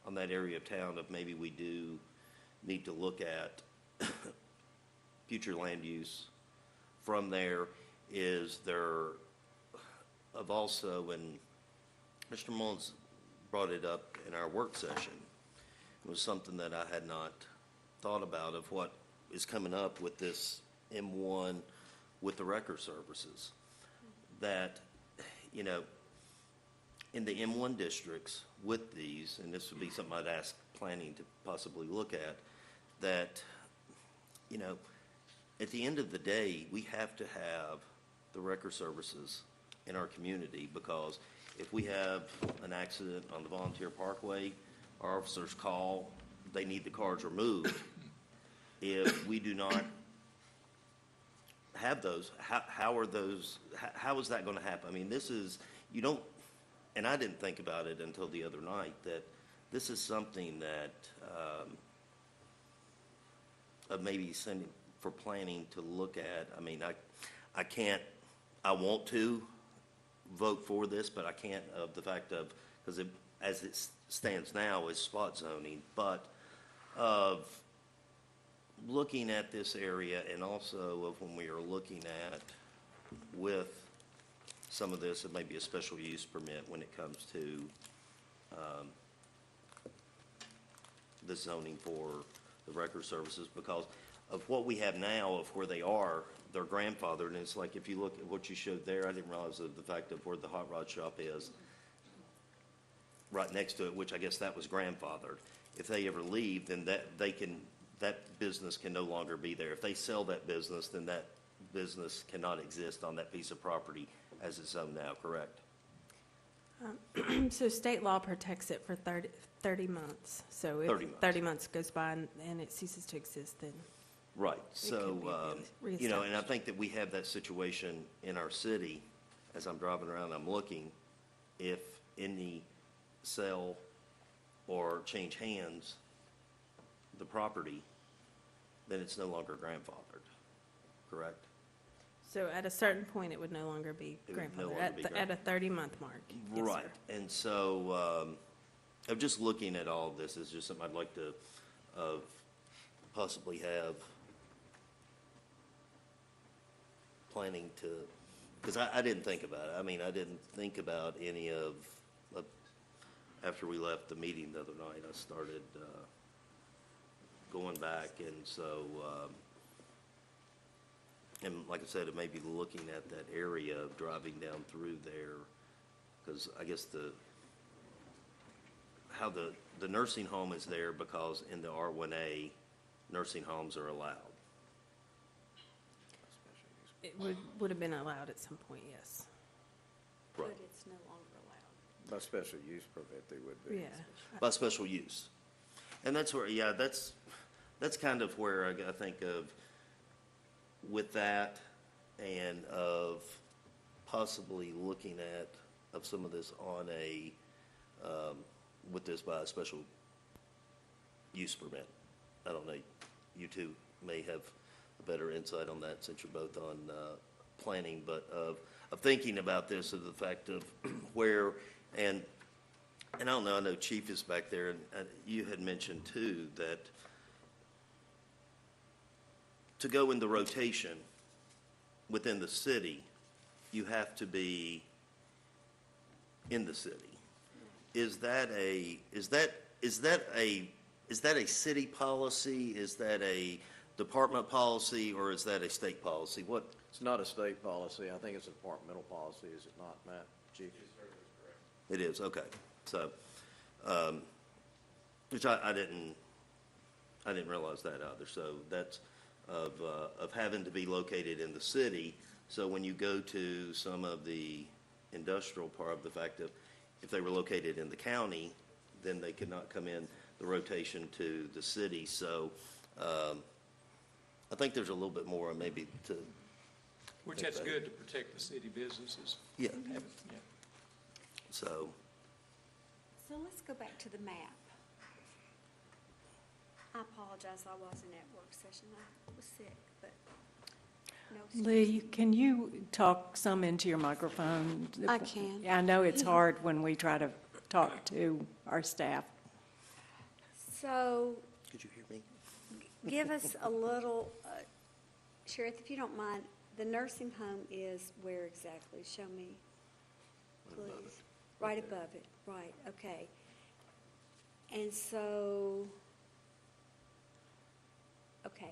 on that area of town, of maybe we do need to look at future land use from there. Is there of also, and Mr. Mullins brought it up in our work session, it was something that I had not thought about, of what is coming up with this M1 with the record services. That, in the M1 districts with these, and this would be something I'd ask planning to possibly look at, that, at the end of the day, we have to have the record services in our community, because if we have an accident on the Volunteer Parkway, our officers call, they need the cars removed. If we do not have those, how is that going to happen? This is, you don't, and I didn't think about it until the other night, that this is something that of maybe for planning to look at. I mean, I can't, I want to vote for this, but I can't of the fact of, because as it stands now, is spot zoning, but of looking at this area and also of when we are looking at with some of this, it may be a special use permit when it comes to the zoning for the record services, because of what we have now, of where they are, they're grandfathered, and it's like, if you look at what you showed there, I didn't realize the fact of where the hot rod shop is, right next to it, which I guess that was grandfathered. If they ever leave, then that business can no longer be there. If they sell that business, then that business cannot exist on that piece of property as it's owned now, correct? So state law protects it for 30 months. So if 30 months. 30 months goes by and it ceases to exist, then Right, could so, be you know, and I reestablished. think that we have that situation in our city. As I'm driving around, I'm looking, if any sell or change hands the property, then it's no longer grandfathered, correct? So at a certain point, it would no longer be It would no grandfathered, longer be at a 30-month mark. Yes, Right, sir. and so, I'm just looking at all of this, is just something I'd like to, possibly have planning to, because I didn't think about it. I mean, I didn't think about any of, after we left the meeting the other night, I started, going back, and so, and like I said, it may be looking at that area of driving down through there, because I guess how the nursing home is there, because in the R1A, nursing homes are allowed. It would have been allowed at some point, yes. Right. But it's no longer allowed. By special use permit, they would be. Yeah. By special use. And that's where, yeah, that's kind of where I think of, with that, and of possibly looking at, of some of this on a, with this by a special use permit. I don't know, you two may have a better insight on that since you're both on planning, but of thinking about this, of the fact of where, and I don't know, I know Chief is back there, and you had mentioned too that to go in the rotation within the city, you have to be in the city. Is that a city policy? Is that a department policy, or is that a state policy? What? It's not a state policy. I think it's a departmental policy, is it not, Matt? Chief? It is, okay. So, which I didn't realize that either. So that's of having to be located in the city. So when you go to some of the industrial part of the fact of, if they were located in the county, then they could not come in the rotation to the city. So, I think there's a little bit more maybe to. Which that's good to protect the city businesses. Yeah. Yeah. So, So let's go back to the map. I apologize, I wasn't at work session. I was sick, but no. Lee, can you talk some into your microphone? I can. I know it's hard when we try to talk to our staff. So could you hear me? give us a little, Sheriff, if you don't mind, the nursing home is where exactly? Show me, please. Right above it, right, okay. And so, okay,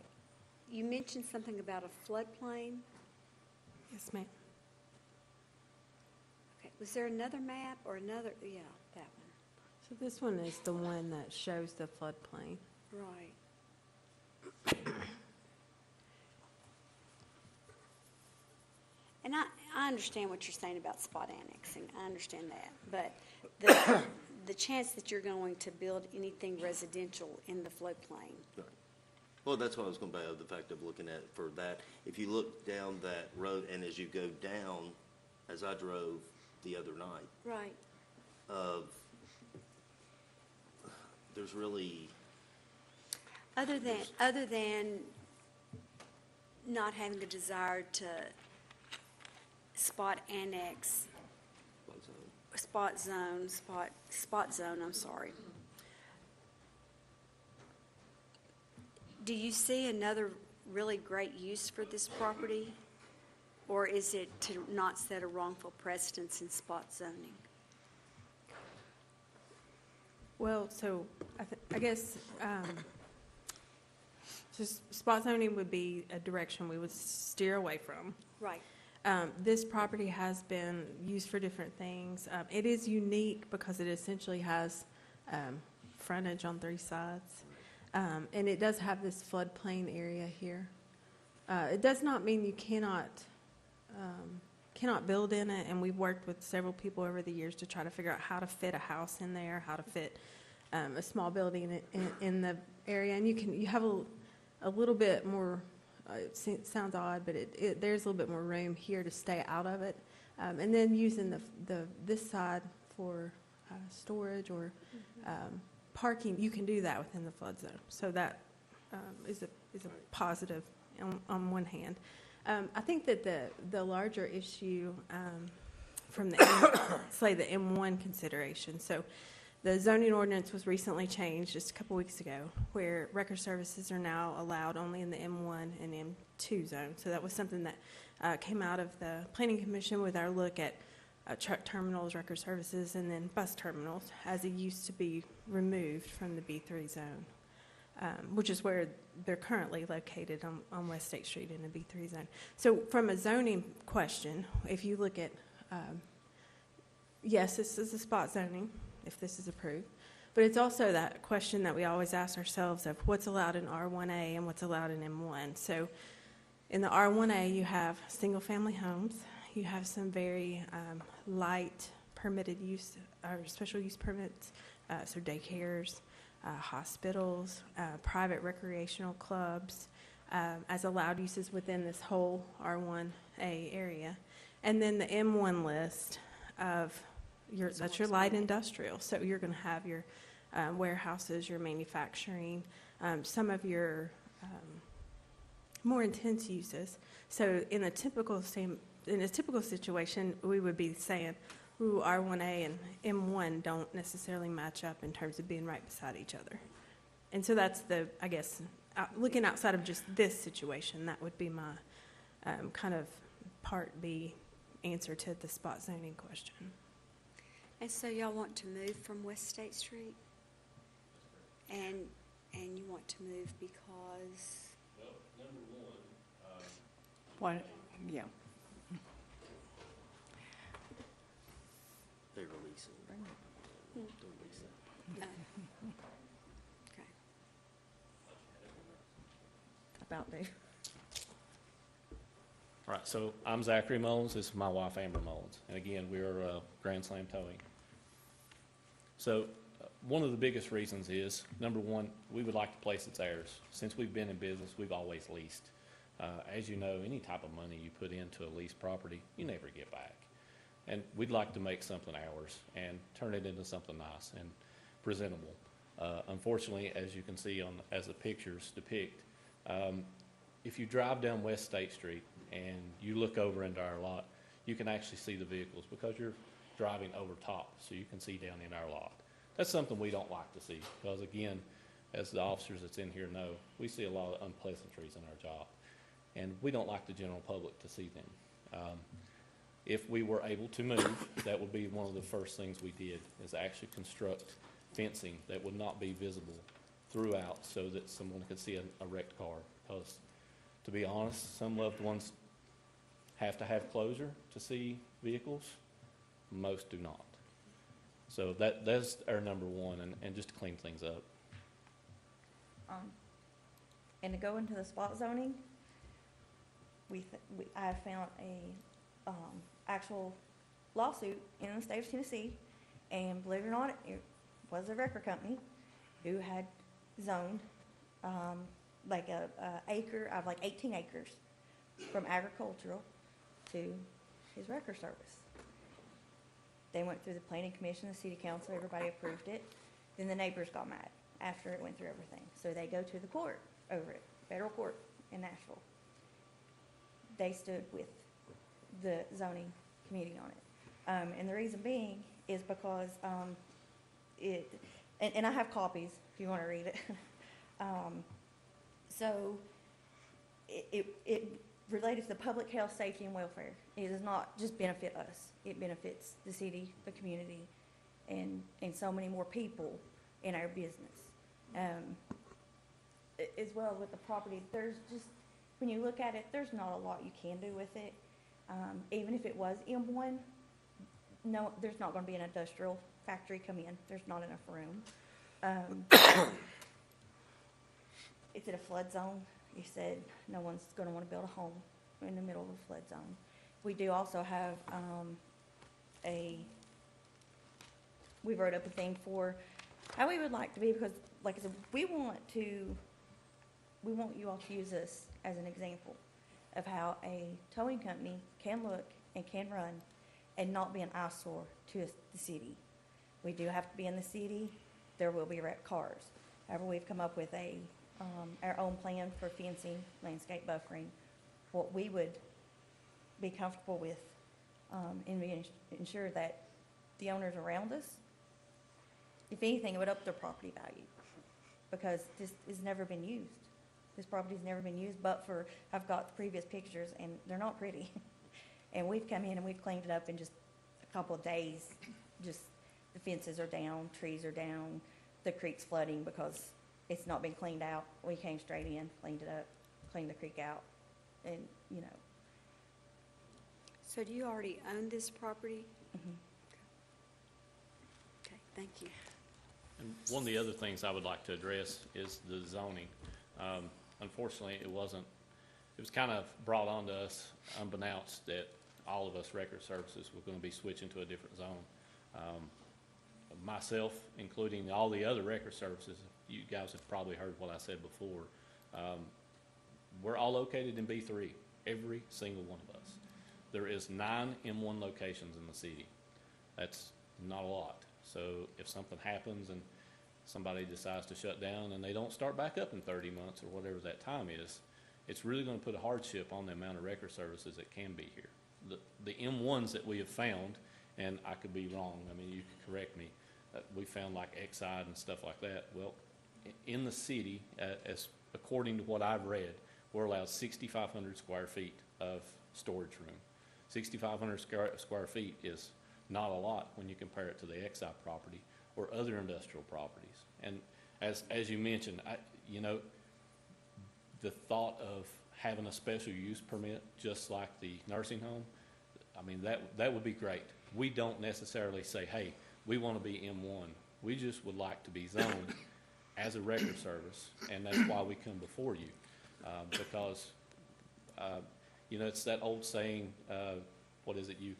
you mentioned something about a floodplain? Yes, ma'am. Okay, was there another map or another, yeah, that So this one is the one that shows the floodplain. one, right. And I understand what you're saying about spot annexing, I understand that, but the chance that you're going to build anything residential in the floodplain, Well, that's what I was going to say, the fact of looking at for that. If you look down that road, and as you go down, as I drove the other night, right, there's really, other than not having a desire to spot annex, spot zone, I'm sorry. Do you see another really great use for this property? Or is it to not set a wrongful precedence in spot zoning? Well, so I guess just spot zoning would be a direction we would steer away from. Right. This property has been used for different things. It is unique because it essentially has frontage on 3 sides. And it does have this floodplain area here. It does not mean you cannot build in it, and we've worked with several people over the years to try to figure out how to fit a house in there, how to fit a small building in the area. And you have a little bit more, it sounds odd, but there's a little bit more room here to stay out of it. And then using this side for storage or parking, you can do that within the flood zone. So that is a positive on one hand. I think that the larger issue from the M1 consideration. So the zoning ordinance was recently changed just a couple weeks ago, where record services are now allowed only in the M1 and M2 zone. So that was something that came out of the Planning Commission with our look at truck terminals, record services, and then bus terminals, as it used to be removed from the B3 zone, which is where they're currently located on West State Street in the B3 zone. So from a zoning question, if you look at, yes, this is a spot zoning, if this is approved, but it's also that question that we always ask ourselves of what's allowed in R1A and what's allowed in M1. So in the R1A, you have single-family homes. You have some very light permitted use or special use permits, so daycares, hospitals, private recreational clubs, as allowed uses within this whole R1A area. And then the M1 list of that's your light industrial. So you're going to have your warehouses, your manufacturing, some of your more intense uses. So in a typical situation, we would be saying, ooh, R1A and M1 don't necessarily match up in terms of being right beside each other. And so that's I guess, looking outside of just this situation, that would be my kind of Part B answer to the spot zoning question. And so y'all want to move from West State Street? And you want to move because? Well, number one, What, yeah. They release it. Don't release it. No. Okay. About Dave. Right, so I'm Zachary Mullins, this is my wife Amber Mullins, and again, we're Grand Slam Towing. So, one of the biggest reasons is, number one, we would like the place that's ours. Since we've been in business, we've always leased. As you know, any type of money you put into a leased property, you never get back. And we'd like to make something ours and turn it into something nice and presentable. Unfortunately, as you can see as the pictures depict, if you drive down West State Street and you look over into our lot, you can actually see the vehicles because you're driving over top, so you can see down in our lot. That's something we don't like to see because, again, as the officers that's in here know, we see a lot of unpleasantries in our job, and we don't like the general public to see them. If we were able to move, that would be one of the first things we did, is actually construct fencing that would not be visible throughout so that someone could see a wrecked car. Because, to be honest, some loved ones have to have closure to see vehicles. Most do not. So that's our number one, and just to clean things up. And to go into the spot zoning, I have found a actual lawsuit in the state of Tennessee, and believe it or not, it was a record company who had zoned like a acre of like 18 acres from agricultural to his record service. They went through the planning commission, the city council, everybody approved it. Then the neighbors got mad after it went through everything. So they go to the court over it, federal court in Nashville. they stood with the zoning committee on it. And the reason being is because and I have copies if you want to read it. So it related to the public health, safety, and welfare. It does not just benefit us. It benefits the city, the community, and so many more people in our business. As well with the property, there's just, when you look at it, there's not a lot you can do with it. Even if it was M1, no, there's not going to be an industrial factory come in. There's not enough room. It's in a flood zone. You said no one's going to want to build a home in the middle of a flood zone. We do also have we wrote up a thing for how we would like to be, because like I said, we want you all to use this as an example of how a towing company can look and can run and not be an eyesore to the city. We do have to be in the city. There will be wrecked cars. However, we've come up with our own plan for fencing, landscape buffering, what we would be comfortable with, and ensure that the owners around us, if anything, it would up their property value, because this has never been used. This property's never been used, but I've got the previous pictures, and they're not pretty. And we've come in and we've cleaned it up in just a couple of days. Just the fences are down, trees are down, the creek's flooding because it's not been cleaned out. We came straight in, cleaned it up, cleaned the creek out, and, you know. So do you already own this property? Mhm. Okay, thank you. And one of the other things I would like to address is the zoning. Unfortunately, it was kind of brought on to us unbeknownst that all of us record services were going to be switching to a different zone. Myself, including all the other record services, you guys have probably heard what I said before. We're all located in B3, every single one of us. There is 9 M1 locations in the city. That's not a lot. So if something happens and somebody decides to shut down and they don't start back up in 30 months or whatever that time is, it's really going to put a hardship on the amount of record services that can be here. The M1s that we have found, and I could be wrong, I mean, you could correct me, we found like Exide and stuff like that. Well, in the city, as according to what I've read, we're allowed 6,500 square feet of storage room. 6,500 square feet is not a lot when you compare it to the Exide property or other industrial properties. And as you mentioned, the thought of having a special use permit, just like the nursing home, I mean, that would be great. We don't necessarily say, hey, we want to be M1. We just would like to be zoned as a record service, and that's why we come before you. Because, it's that old saying, what is it, you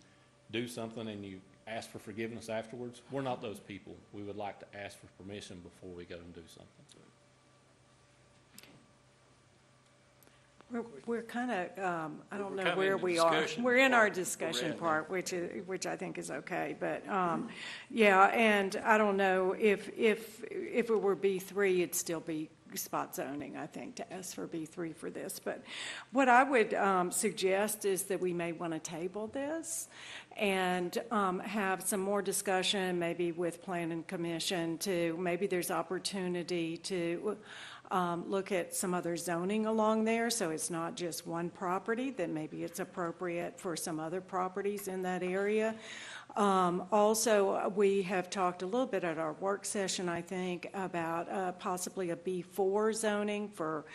do something and you ask for forgiveness afterwards. We're not those people. We would like to ask for permission before we go and do something. We're kind of, I don't We're know kinda where in the we are. discussion We're in our part. discussion We're in part, which I think is okay, but, yeah, and I don't know if it were B3, it'd still be spot zoning, I think, to ask for B3 for this. But what I would suggest is that we may want to table this and have some more discussion, maybe with Planning Commission, to maybe there's opportunity to look at some other zoning along there, so it's not just one property, that maybe it's appropriate for some other properties in that area. Also, we have talked a little bit at our work session, I think, about possibly a B4 zoning for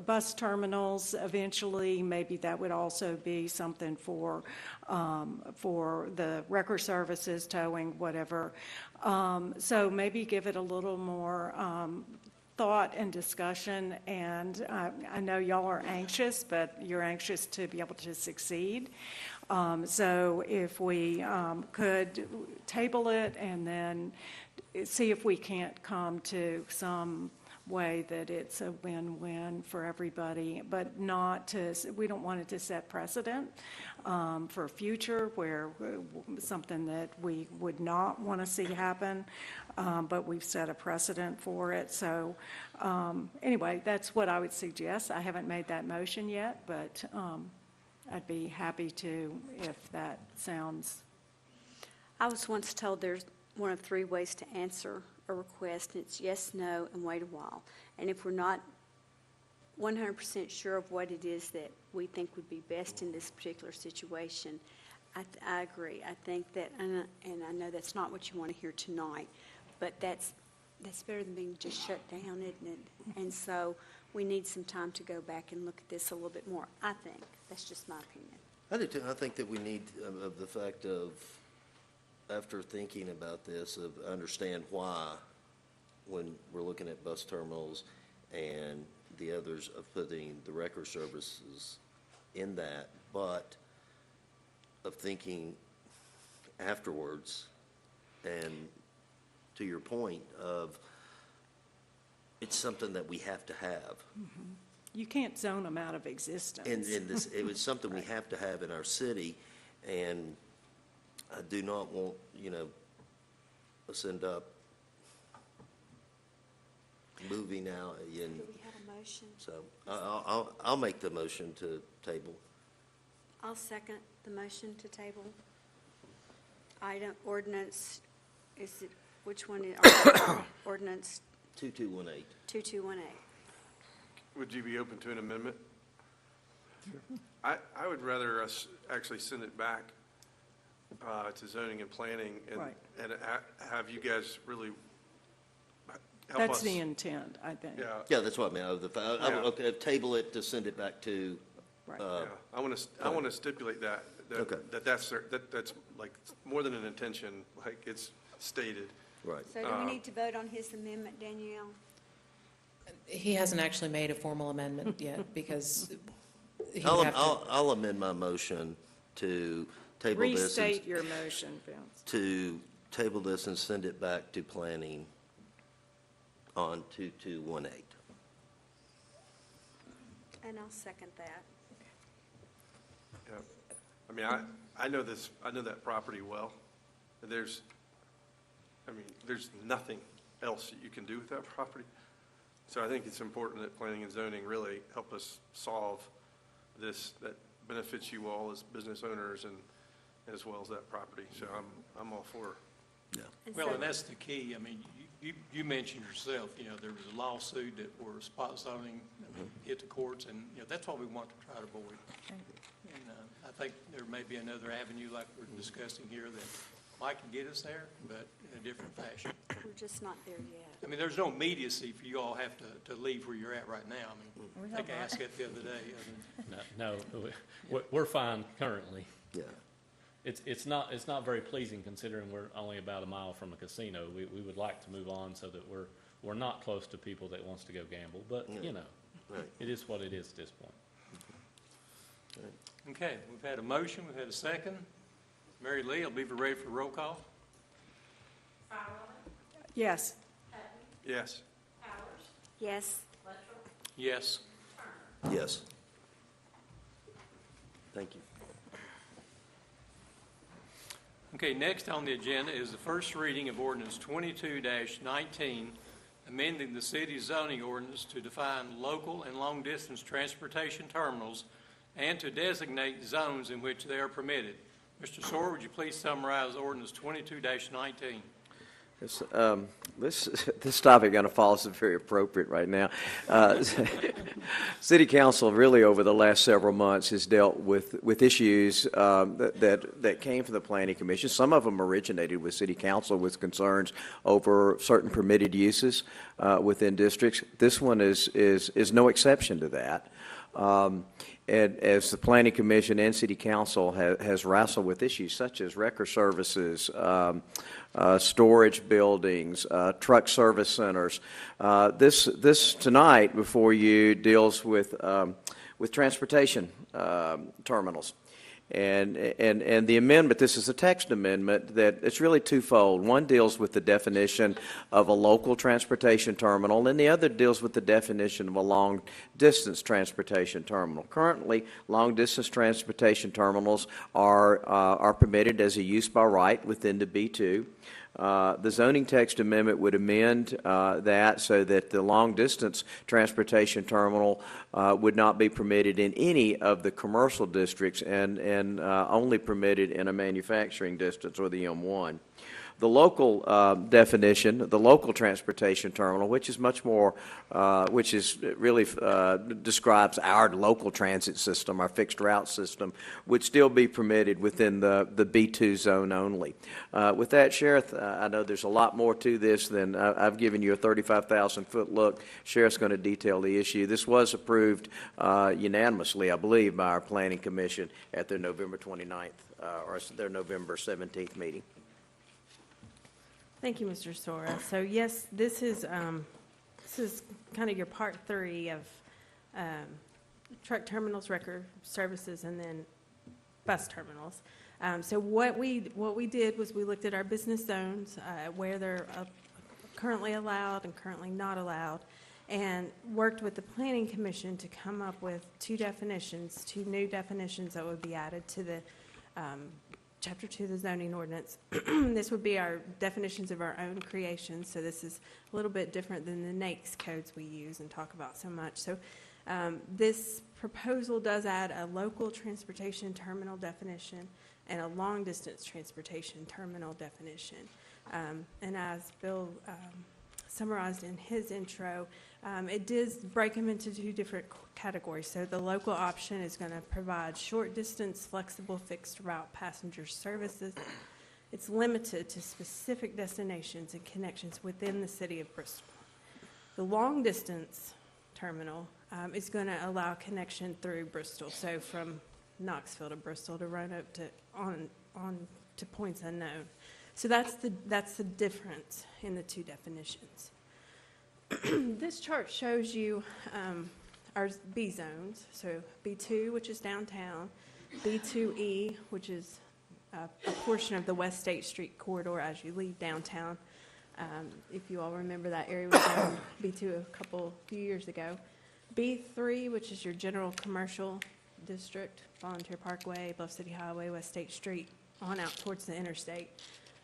bus terminals eventually. Maybe that would also be something for the record services, towing, whatever. So maybe give it a little more thought and discussion, and I know y'all are anxious, but you're anxious to be able to succeed. So if we could table it and then see if we can't come to some way that it's a win-win for everybody, but not to, we don't want it to set precedent for future where something that we would not want to see happen, but we've set a precedent for it. So anyway, that's what I would suggest. I haven't made that motion yet, but I'd be happy to if that sounds. I was once told there's one of three ways to answer a request, and it's yes, no, and wait a while. And if we're not 100% sure of what it is that we think would be best in this particular situation, I agree. I think that, and I know that's not what you want to hear tonight, but that's better than being just shut down, isn't it? And so we need some time to go back and look at this a little bit more, I think. That's just my opinion. I do too. I think that we need of the fact of, after thinking about this, of understand why when we're looking at bus terminals and the others of putting the wrecker services in that, but of thinking afterwards, and to your point of, it's something that we have to have. Mm-hmm. You can't zone them out of existence. And this, it was something we have to have in our city, and I do not want, us end up moving out and. Do we have a motion? So I'll make the motion to table. I'll second the motion to table. Item, ordinance, is it, which one is, ordinance 2218. 2218. Would you be open to an amendment? I would rather us actually send it back to zoning and planning and, Right. and have you guys really help us. That's the intent, I think. Yeah. Yeah, that's what I meant. I Yeah. would okay, table it to send it back to. Right. Yeah. I want to stipulate that Okay. that's like more than an intention, like it's stated. Right. So do we need to vote on his amendment, Danielle? He hasn't actually made a formal amendment yet because he would have to. I'll amend my motion to table this. Restate your motion, Vince. To table this and send it back to planning on 2218. And I'll second that. Yeah. I mean, I know that property well. And there's nothing else that you can do with that property. So I think it's important that planning and zoning really help us solve this, that benefits you all as business owners and as well as that property. So I'm all for it. Yeah. Well, and that's the key. I mean, you mentioned yourself, there was a lawsuit that were spot zoning, hit the courts, and, that's what we want to try to avoid. And I think there may be another avenue like we're discussing here that might can get us there, but in a different fashion. We're just not there yet. I mean, there's no immediacy for you all have to leave where you're at right now. I mean, I think I asked that the other day. No, we're fine currently. Yeah. It's not very pleasing considering we're only about a mile from a casino. We would like to move on so that we're not close to people that wants to go gamble, but, Right. it is what it is at this point. Okay, we've had a motion, we've had a second. Mary Lee, I believe we're ready for roll call. Yes. Yes. Yes. Yes. Yes. Thank you. Okay, next on the agenda is the first reading of ordinance 22-19, amending the city's zoning ordinance to define local and long-distance transportation terminals and to designate zones in which they are permitted. Mr. Soar, would you please summarize ordinance 22-19? This topic going to fall is very appropriate right now. City Council really over the last several months has dealt with issues that came from the Planning Commission. Some of them originated with City Council with concerns over certain permitted uses within districts. This one is no exception to that. And as the Planning Commission and City Council has wrestled with issues such as wrecker services, storage buildings, truck service centers, this tonight before you deals with transportation terminals. And the amendment, this is a text amendment, that it's really twofold. One deals with the definition of a local transportation terminal, and the other deals with the definition of a long-distance transportation terminal. Currently, long-distance transportation terminals are permitted as a use by right within the B2. The zoning text amendment would amend that so that the long-distance transportation terminal would not be permitted in any of the commercial districts and only permitted in a manufacturing district or the M1. The local definition, the local transportation terminal, which is much more, which is really describes our local transit system, our fixed route system, would still be permitted within the B2 zone only. With that, Sheriff, I know there's a lot more to this than I've given you a 35,000-foot look. Sheriff's going to detail the issue. This was approved unanimously, I believe, by our Planning Commission at their November 29th or their November 17th meeting. Thank you, Mr. Sora. So yes, this is kind of your part 3 of truck terminals, record services, and then bus terminals. So what we did was we looked at our business zones, where they're currently allowed and currently not allowed, and worked with the Planning Commission to come up with two new definitions that would be added to the Chapter 2 of the zoning ordinance. This would be our definitions of our own creation, so this is a little bit different than the NAICS codes we use and talk about so much. So this proposal does add a local transportation terminal definition and a long-distance transportation terminal definition. And as Bill summarized in his intro, it does break them into two different categories. So the local option is going to provide short-distance, flexible, fixed-route passenger services. It's limited to specific destinations and connections within the city of Bristol. The long-distance terminal is going to allow connection through Bristol, so from Knoxville to Bristol to Roanoke to on to points unknown. So that's the difference in the two definitions. This chart shows you our B zones. So B2, which is downtown, B2E, which is a portion of the West State Street corridor as you leave downtown. If you all remember, that area was down B2 few years ago. B3, which is your general commercial district, Volunteer Parkway, Bluff City Highway, West State Street, on out towards the interstate.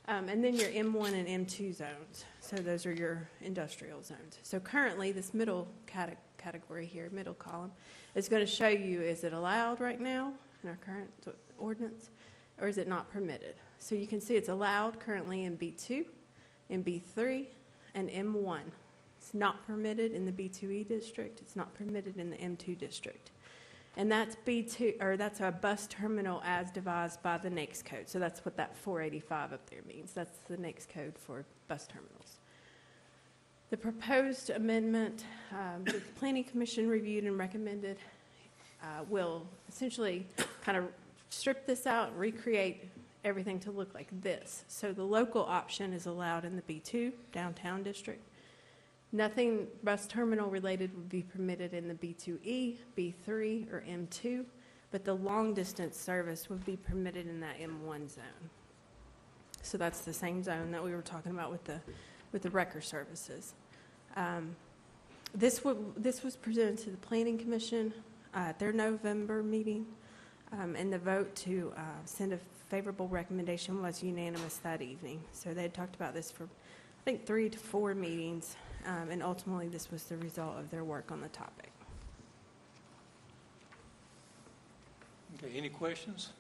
And then your M1 and M2 zones. So those are your industrial zones. So currently, this middle category here, middle column, is going to show you, is it allowed right now in our current ordinance, or is it not permitted? So you can see it's allowed currently in B2, in B3, and M1. It's not permitted in the B2E district. It's not permitted in the M2 district. And that's B2, or that's a bus terminal as devised by the NAICS code. So that's what that 485 up there means. That's the NAICS code for bus terminals. The proposed amendment that the Planning Commission reviewed and recommended will essentially kind of strip this out and recreate everything to look like this. So the local option is allowed in the B2 downtown district. Nothing bus terminal related would be permitted in the B2E, B3, or M2, but the long distance service would be permitted in that M1 zone. So that's the same zone that we were talking about with the record services. This was presented to the Planning Commission at their November meeting, and the vote to send a favorable recommendation was unanimous that evening. So they had talked about this for, I think, 3 to 4 meetings. And ultimately, this was the result of their work on the topic. Okay, any questions?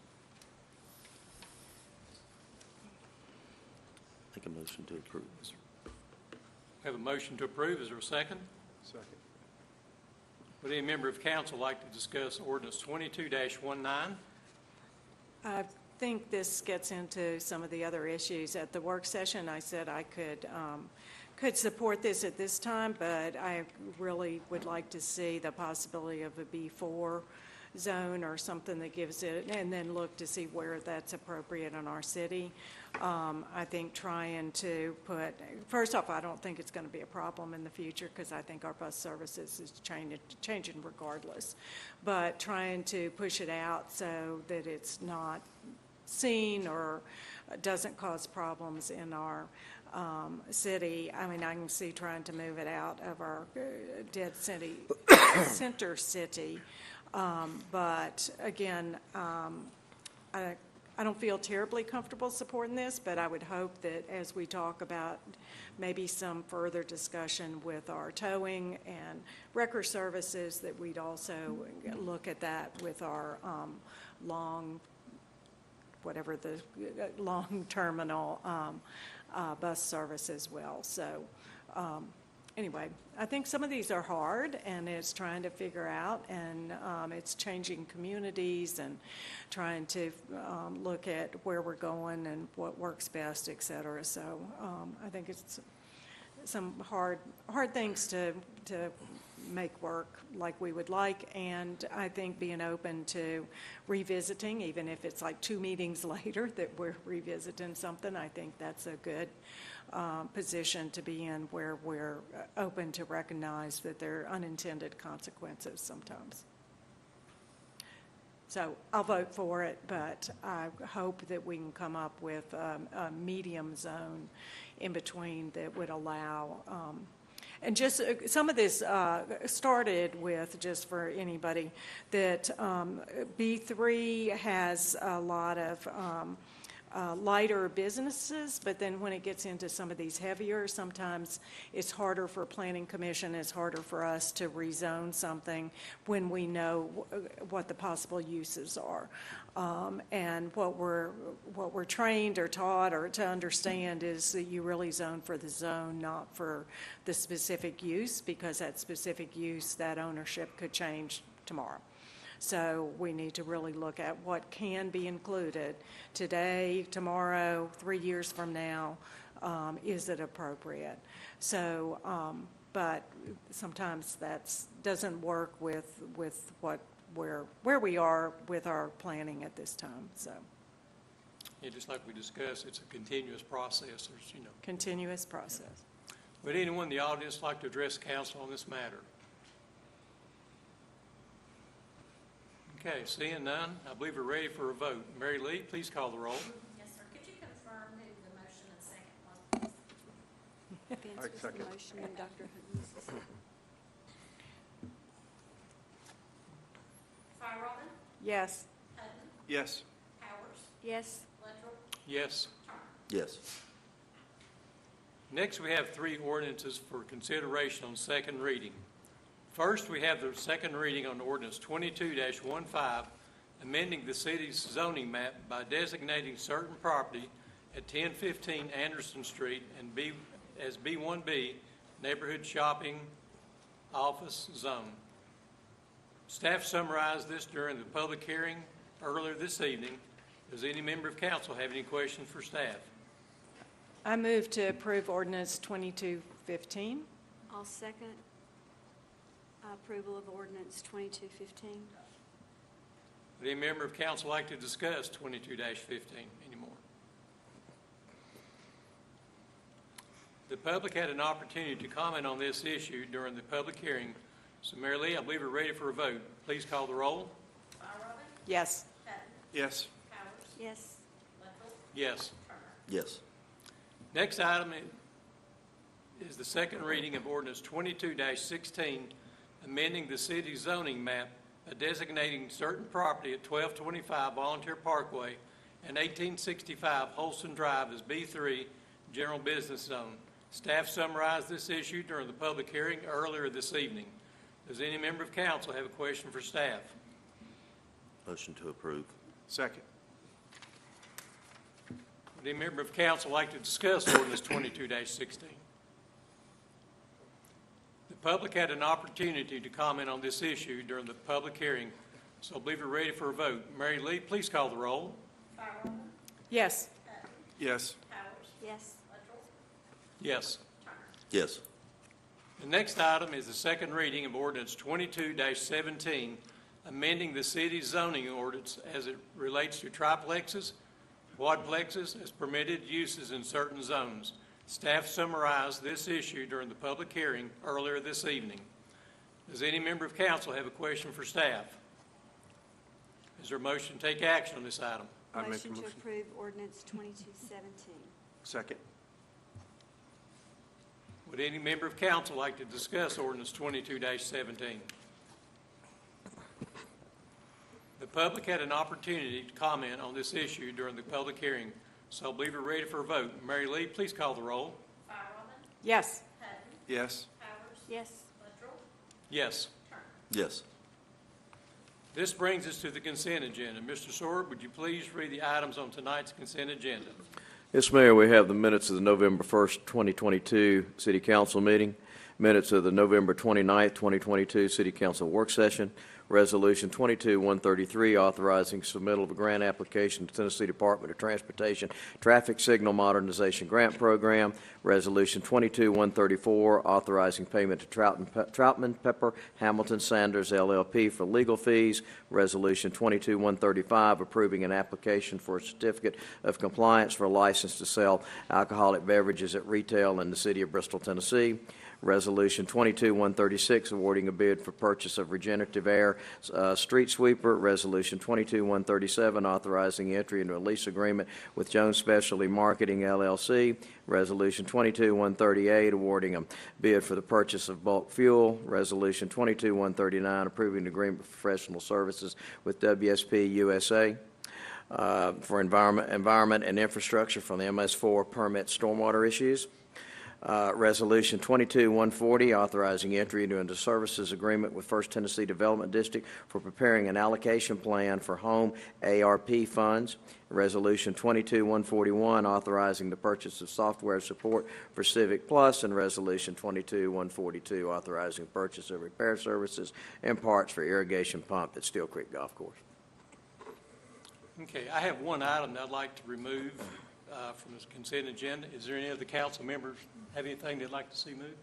Make a motion to approve. We have a motion to approve. Is there a second? Second. Would any member of council like to discuss ordinance 22-19? I think this gets into some of the other issues. At the work session, I said I could support this at this time, but I really would like to see the possibility of a B4 zone or something that gives it, and then look to see where that's appropriate in our city. I think trying to put, first off, I don't think it's going to be a problem in the future because I think our bus services is changing regardless. But trying to push it out so that it's not seen or doesn't cause problems in our city. I mean, I can see trying to move it out of our dead city, center city. But again, I don't feel terribly comfortable supporting this, but I would hope that as we talk about maybe some further discussion with our towing and wrecker services, that we'd also look at that with our long terminal bus service as well. So anyway, I think some of these are hard, and it's trying to figure out, and it's changing communities and trying to look at where we're going and what works best, et cetera. So I think it's some hard things to make work like we would like, and I think being open to revisiting, even if it's like 2 meetings later that we're revisiting something, I think that's a good position to be in, where we're open to recognize that there are unintended consequences sometimes. So I'll vote for it, but I hope that we can come up with a medium zone in between that would allow, and just some of this started with, just for anybody, that B3 has a lot of lighter businesses, but then when it gets into some of these heavier, sometimes it's harder for Planning Commission, it's harder for us to rezone something when we know what the possible uses are. And what we're trained or taught or to understand is that you really zone for the zone, not for the specific use, because that specific use, that ownership could change tomorrow. So we need to really look at what can be included today, tomorrow, 3 years from now. Is it appropriate? So, but sometimes that doesn't work with where we are with our planning at this time. So, Yeah, just like we discussed, it's a continuous process. There's, continuous process. Would anyone in the audience like to address council on this matter? Okay, seeing none, I believe we're ready for a vote. Mary Lee, please call the roll. Yes, sir. Could you confirm who the motion and second was, please? Vince was the motion and Dr. Hutton was the second. Firewalden, Yes. Hutton, Yes. Powers, Yes. Ledford, Yes. Yes. Next, we have 3 ordinances for consideration on second reading. First, we have the second reading on ordinance 22-15, amending the city's zoning map by designating certain property at 1015 Anderson Street and as B1B, Neighborhood Shopping Office Zone. Staff summarized this during the public hearing earlier this evening. Does any member of council have any questions for staff? I move to approve ordinance 2215. I'll second approval of ordinance 2215. Would any member of council like to discuss 22-15 anymore? The public had an opportunity to comment on this issue during the public hearing. So, Mary Lee, I believe we're ready for a vote. Please call the roll. Firewalden, Yes. Hutton, Yes. Powers, Yes. Ledford, Yes. Turner. Yes. Next item is the second reading of ordinance 22-16, amending the city's zoning map by designating certain property at 1225 Volunteer Parkway and 1865 Holston Drive as B3 General Business Zone. Staff summarized this issue during the public hearing earlier this evening. Does any member of council have a question for staff? Motion to approve. Second. Would any member of council like to discuss ordinance 22-16? The public had an opportunity to comment on this issue during the public hearing, so I believe we're ready for a vote. Mary Lee, please call the roll. Firewalden, Yes. Hutton, Yes. Powers, Yes. Ledford, Yes. Turner. Yes. The next item is the second reading of ordinance 22-17, amending the city's zoning ordinance as it relates to triplexes, quadplexes as permitted uses in certain zones. Staff summarized this issue during the public hearing earlier this evening. Does any member of council have a question for staff? Is there a motion to take action on this item? I make a Motion to motion. approve ordinance 2217. Second. Would any member of council like to discuss ordinance 22-17? The public had an opportunity to comment on this issue during the public hearing, so I believe we're ready for a vote. Mary Lee, please call the roll. Yes. Yes. Yes. Yes. Yes. This brings us to the consent agenda. Mr. Sword, would you please read the items on tonight's consent agenda? Yes, Mayor, we have the minutes of the November 1st, 2022 City Council meeting, minutes of the November 29th, 2022 City Council work session, Resolution 22-133, authorizing submittal of a grant application to Tennessee Department of Transportation Traffic Signal Modernization Grant Program, Resolution 22-134, authorizing payment to Troutman, Pepper, Hamilton, Sanders, LLP for legal fees, Resolution 22-135, approving an application for a certificate of compliance for a license to sell alcoholic beverages at retail in the city of Bristol, Tennessee, Resolution 22-136, awarding a bid for purchase of regenerative air street sweeper. Resolution 22-137, authorizing entry into a lease agreement with Jones Specialty Marketing, LLC. Resolution 22-138, awarding a bid for the purchase of bulk fuel. Resolution 22-139, approving an agreement for professional services with WSP USA. For environment and infrastructure from the MS4 permit stormwater issues. Resolution 22-140, authorizing entry into services agreement with First Tennessee Development District for preparing an allocation plan for home ARP funds. Resolution 22-141, authorizing the purchase of software support for Civic Plus, and Resolution 22-142, authorizing purchase of repair services and parts for irrigation pump at Steel Creek Golf Course. Okay, I have one item that I'd like to remove from this consent agenda. Is there any other council members have anything they'd like to see moved?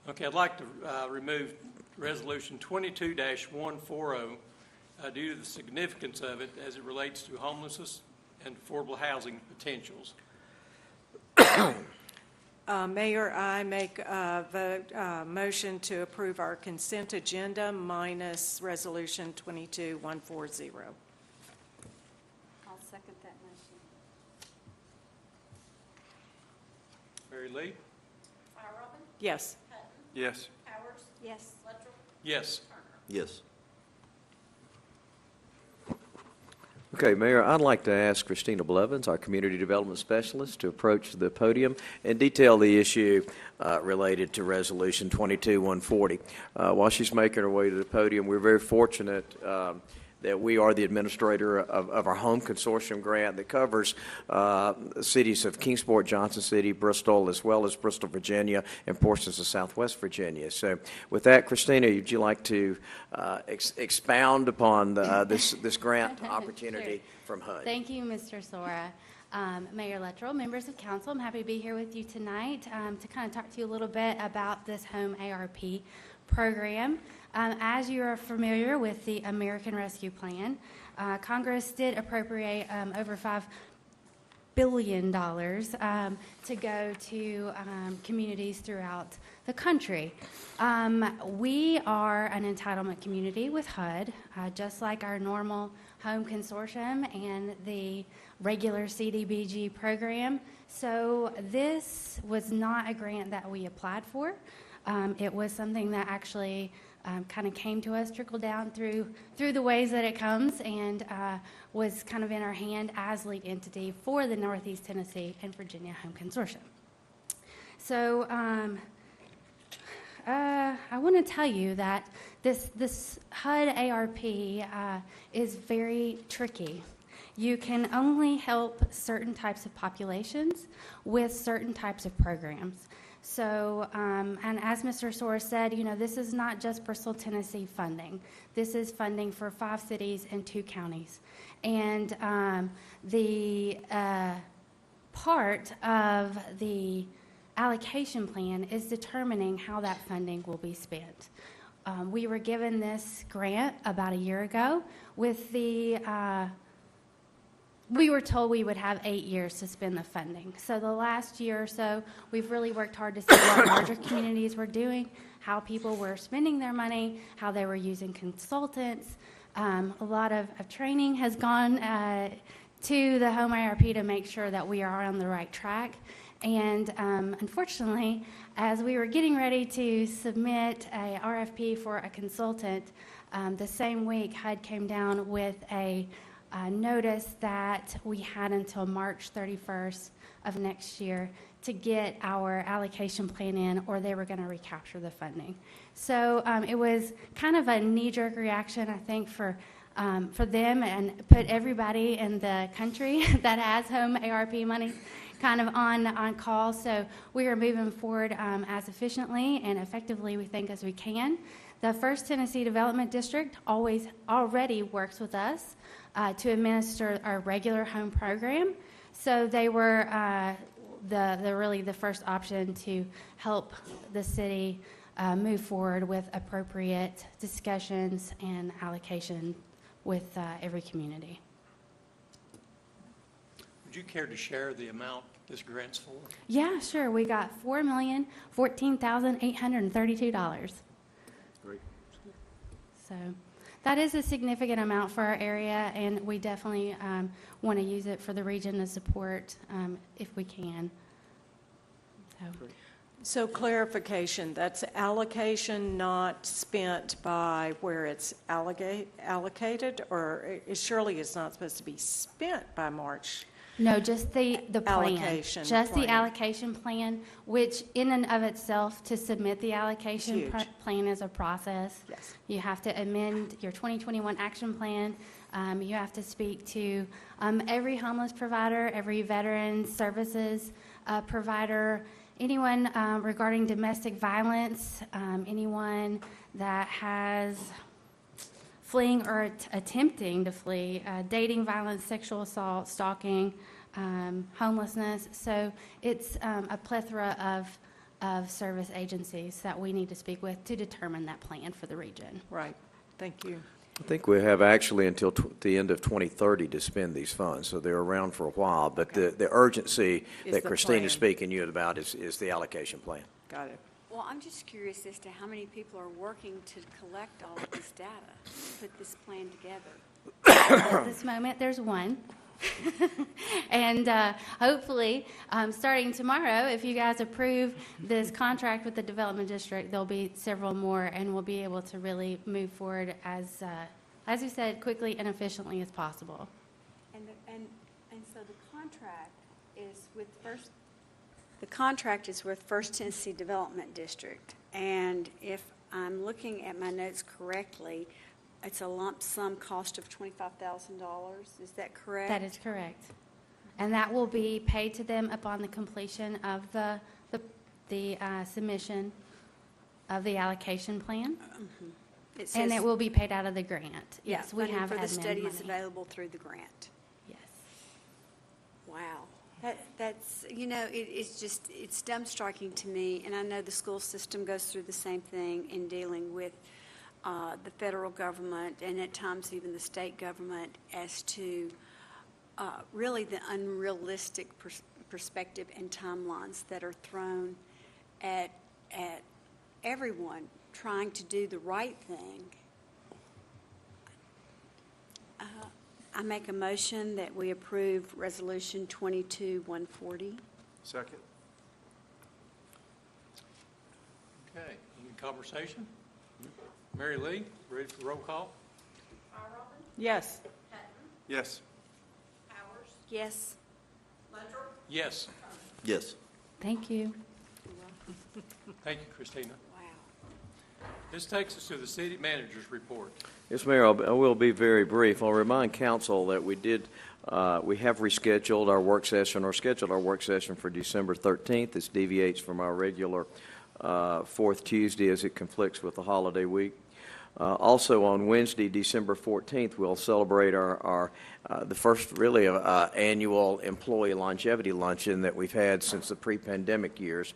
Okay, I'd like to remove Resolution 22-140 due to the significance of it as it relates to homelessness and affordable housing potentials. Mayor, I make the motion to approve our consent agenda minus Resolution 22-140. I'll second that motion. Mary Lee? Yes. Yes. Yes. Yes. Yes. Okay, Mayor, I'd like to ask Christina Blevins, our Community Development Specialist, to approach the podium and detail the issue related to Resolution 22-140. While she's making her way to the podium, we're very fortunate that we are the administrator of our home consortium grant that covers cities of Kingsport, Johnson City, Bristol, as well as Bristol, Virginia, and portions of Southwest Virginia. So with that, Christina, would you like to expound upon this grant opportunity from HUD? Thank you, Mr. Sora. Mayor Luttrell, members of council, I'm happy to be here with you tonight to kind of talk to you a little bit about this home ARP program. As you are familiar with the American Rescue Plan, Congress did appropriate over $5 billion to go to communities throughout the country. We are an entitlement community with HUD, just like our normal home consortium and the regular CDBG program. So this was not a grant that we applied for. It was something that actually kind of came to us, trickled down through the ways that it comes, and was kind of in our hand as lead entity for the Northeast Tennessee and Virginia Home Consortium. So I want to tell you that this HUD ARP is very tricky. You can only help certain types of populations with certain types of programs. So, and as Mr. Soares said, you know, this is not just Bristol, Tennessee funding. This is funding for 5 cities and 2 counties. And the part of the allocation plan is determining how that funding will be spent. We were given this grant about a year ago with the, we were told we would have 8 years to spend the funding. So the last year or so, we've really worked hard to see what larger communities were doing, how people were spending their money, how they were using consultants. A lot of training has gone to the home IRP to make sure that we are on the right track. And unfortunately, as we were getting ready to submit a RFP for a consultant, the same week HUD came down with a notice that we had until March 31st of next year to get our allocation plan in, or they were going to recapture the funding. So it was kind of a knee-jerk reaction, I think, for them, and put everybody in the country that has home ARP money kind of on call. So we are moving forward as efficiently and effectively, we think, as we can. The First Tennessee Development District already works with us to administer our regular home program. So they were really the first option to help the city move forward with appropriate discussions and allocation with every community. Would you care to share the amount this grant's for? Yeah, sure. We got $4,014,832. Great. So that is a significant amount for our area, and we definitely want to use it for the region to support if we can. So clarification, that's allocation not spent by where it's allocated, or surely it's not supposed to be spent by March? No, just the plan. Allocation Just the plan. allocation plan, which in and of itself, to submit the allocation Huge. plan is a process. Yes. You have to amend your 2021 action plan. You have to speak to every homeless provider, every veteran services provider, anyone regarding domestic violence, anyone that has fleeing or attempting to flee, dating violence, sexual assault, stalking, homelessness. So it's a plethora of service agencies that we need to speak with to determine that plan for the region. Right. Thank you. I think we have actually until the end of 2030 to spend these funds, so they're around for a while. But the urgency Is that the Christine plan. is speaking to you about is the allocation plan. Got it. Well, I'm just curious as to how many people are working to collect all of this data, put this plan together. At this moment, there's one. And hopefully, starting tomorrow, if you guys approve this contract with the Development District, there'll be several more, and we'll be able to really move forward as you said, quickly and efficiently as possible. And so the contract is with First. The contract is with First Tennessee Development District, and if I'm looking at my notes correctly, it's a lump sum cost of $25,000. Is that correct? That is correct. And that will be paid to them upon the completion of the submission of the allocation plan. It And says- it will be paid out of the grant. Yeah, Yes, we funding have for the admin study is money. available through the grant. Yes. Wow. That's, it's dumbstriking to me, and I know the school system goes through the same thing in dealing with the federal government and at times even the state government as to really the unrealistic perspective and timelines that are thrown at everyone trying to do the right thing. I make a motion that we approve Resolution 22-140. Second. Okay, any conversation? Mary Lee, ready for the roll call? Yes. Yes. Yes. Yes. Yes. Thank you. Thank you, Christina. Wow. This takes us to the city manager's report. Yes, Mayor, I will be very brief. I'll remind council that we have rescheduled our work session, or scheduled our work session for December 13th. This deviates from our regular fourth Tuesday as it conflicts with the holiday week. Also on Wednesday, December 14th, we'll celebrate the first really annual employee longevity luncheon that we've had since the pre-pandemic years.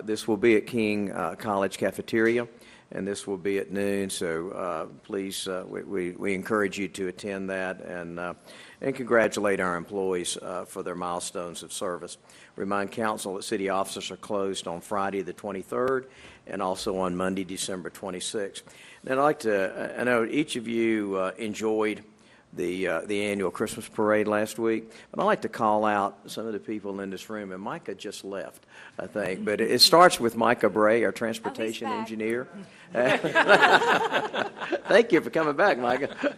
This will be at King College Cafeteria, and this will be at noon, so please, we encourage you to attend that and congratulate our employees for their milestones of service. Remind council that city offices are closed on Friday the 23rd and also on Monday, December 26th. And I'd like to, I know each of you enjoyed the annual Christmas parade last week, but I'd like to call out some of the people in this room, and Micah just left, I think, but it starts with Micah Bray, our transportation engineer. Thank you for coming back, Micah.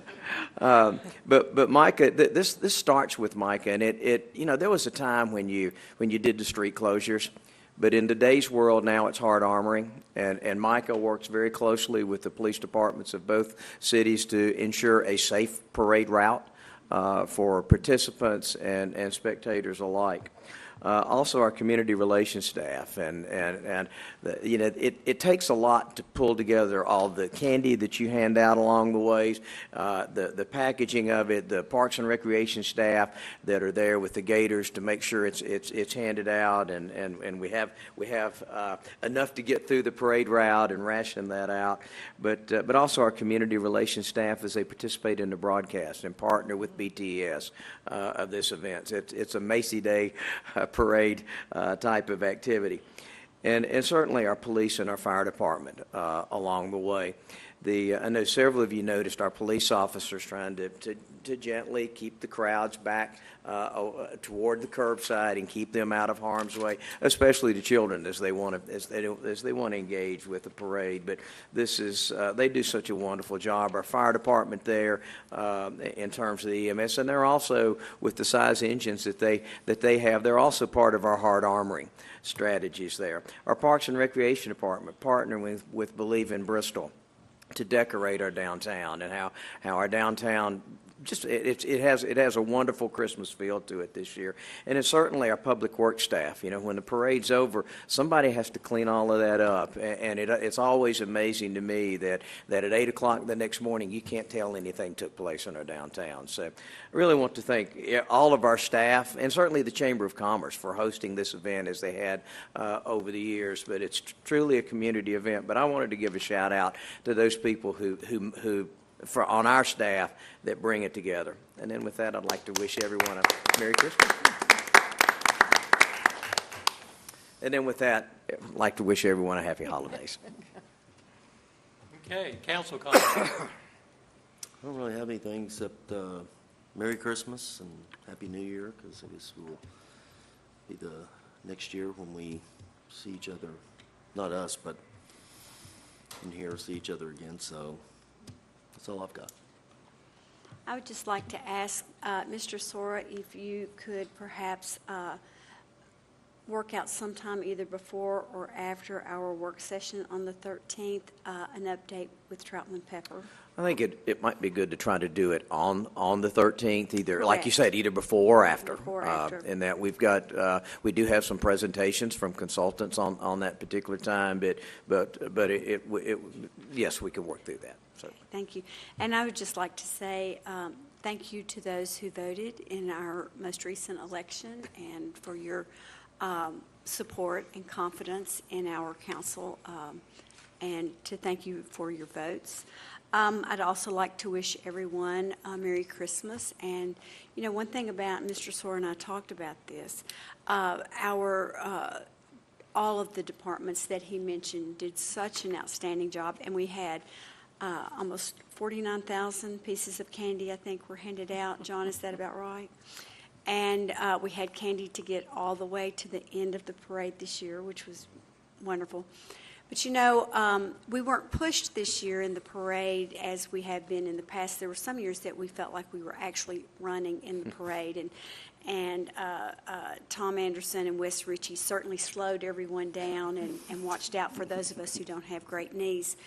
But Micah, this starts with Micah, and there was a time when you did the street closures, but in today's world now it's hard armoring, and Micah works very closely with the police departments of both cities to ensure a safe parade route for participants and spectators alike. Also our community relations staff, and it takes a lot to pull together all the candy that you hand out along the ways, the packaging of it, the Parks and Recreation staff that are there with the gators to make sure it's handed out, and we have enough to get through the parade route and ration that out, but also our community relations staff as they participate in the broadcast and partner with BTS of this event. It's a Macy Day parade type of activity. And certainly our police and our fire department along the way. I know several of you noticed our police officers trying to gently keep the crowds back toward the curbside and keep them out of harm's way, especially the children as they want to engage with the parade. But they do such a wonderful job. Our fire department there in terms of the EMS, and they're also with the size engines that they have. They're also part of our hard armoring strategies there. Our Parks and Recreation department partnering with Believe in Bristol to decorate our downtown, and how our downtown it has a wonderful Christmas feel to it this year. And it's certainly our public works staff. When the parade's over, somebody has to clean all of that up, and it's always amazing to me that at 8 o'clock the next morning you can't tell anything took place in our downtown. So I really want to thank all of our staff, and certainly the Chamber of Commerce for hosting this event as they had over the years. But it's truly a community event. But I wanted to give a shout out to those people who on our staff that bring it together. And then with that, I'd like to wish everyone a Merry Christmas. And then with that, I'd like to wish everyone a happy holidays. Okay, council comments. I don't really have anything except Merry Christmas and Happy New Year, because I guess we'll be the next year when we see each other, not us, but in here, see each other again. So that's all I've got. I would just like to ask Mr. Sora if you could perhaps work out sometime either before or after our work session on the 13th, an update with Troutman Pepper. I think it might be good to try to do it on the 13th, either, like you said, either before or after. Before or after. In that we do have some presentations from consultants on that particular time, but yes, we can work through that. So. Thank you. And I would just like to say thank you to those who voted in our most recent election, and for your support and confidence in our council, and to thank you for your votes. I'd also like to wish everyone a Merry Christmas. And, one thing about Mr. Sora and I talked about this, all of the departments that he mentioned did such an outstanding job, and we had almost 49,000 pieces of candy, I think, were handed out. John, is that about right? And we had candy to get all the way to the end of the parade this year, which was wonderful. But we weren't pushed this year in the parade as we have been in the past. There were some years that we felt like we were actually running in the parade, and Tom Anderson and Wes Ritchie certainly slowed everyone down and watched out for those of us who don't have great knees.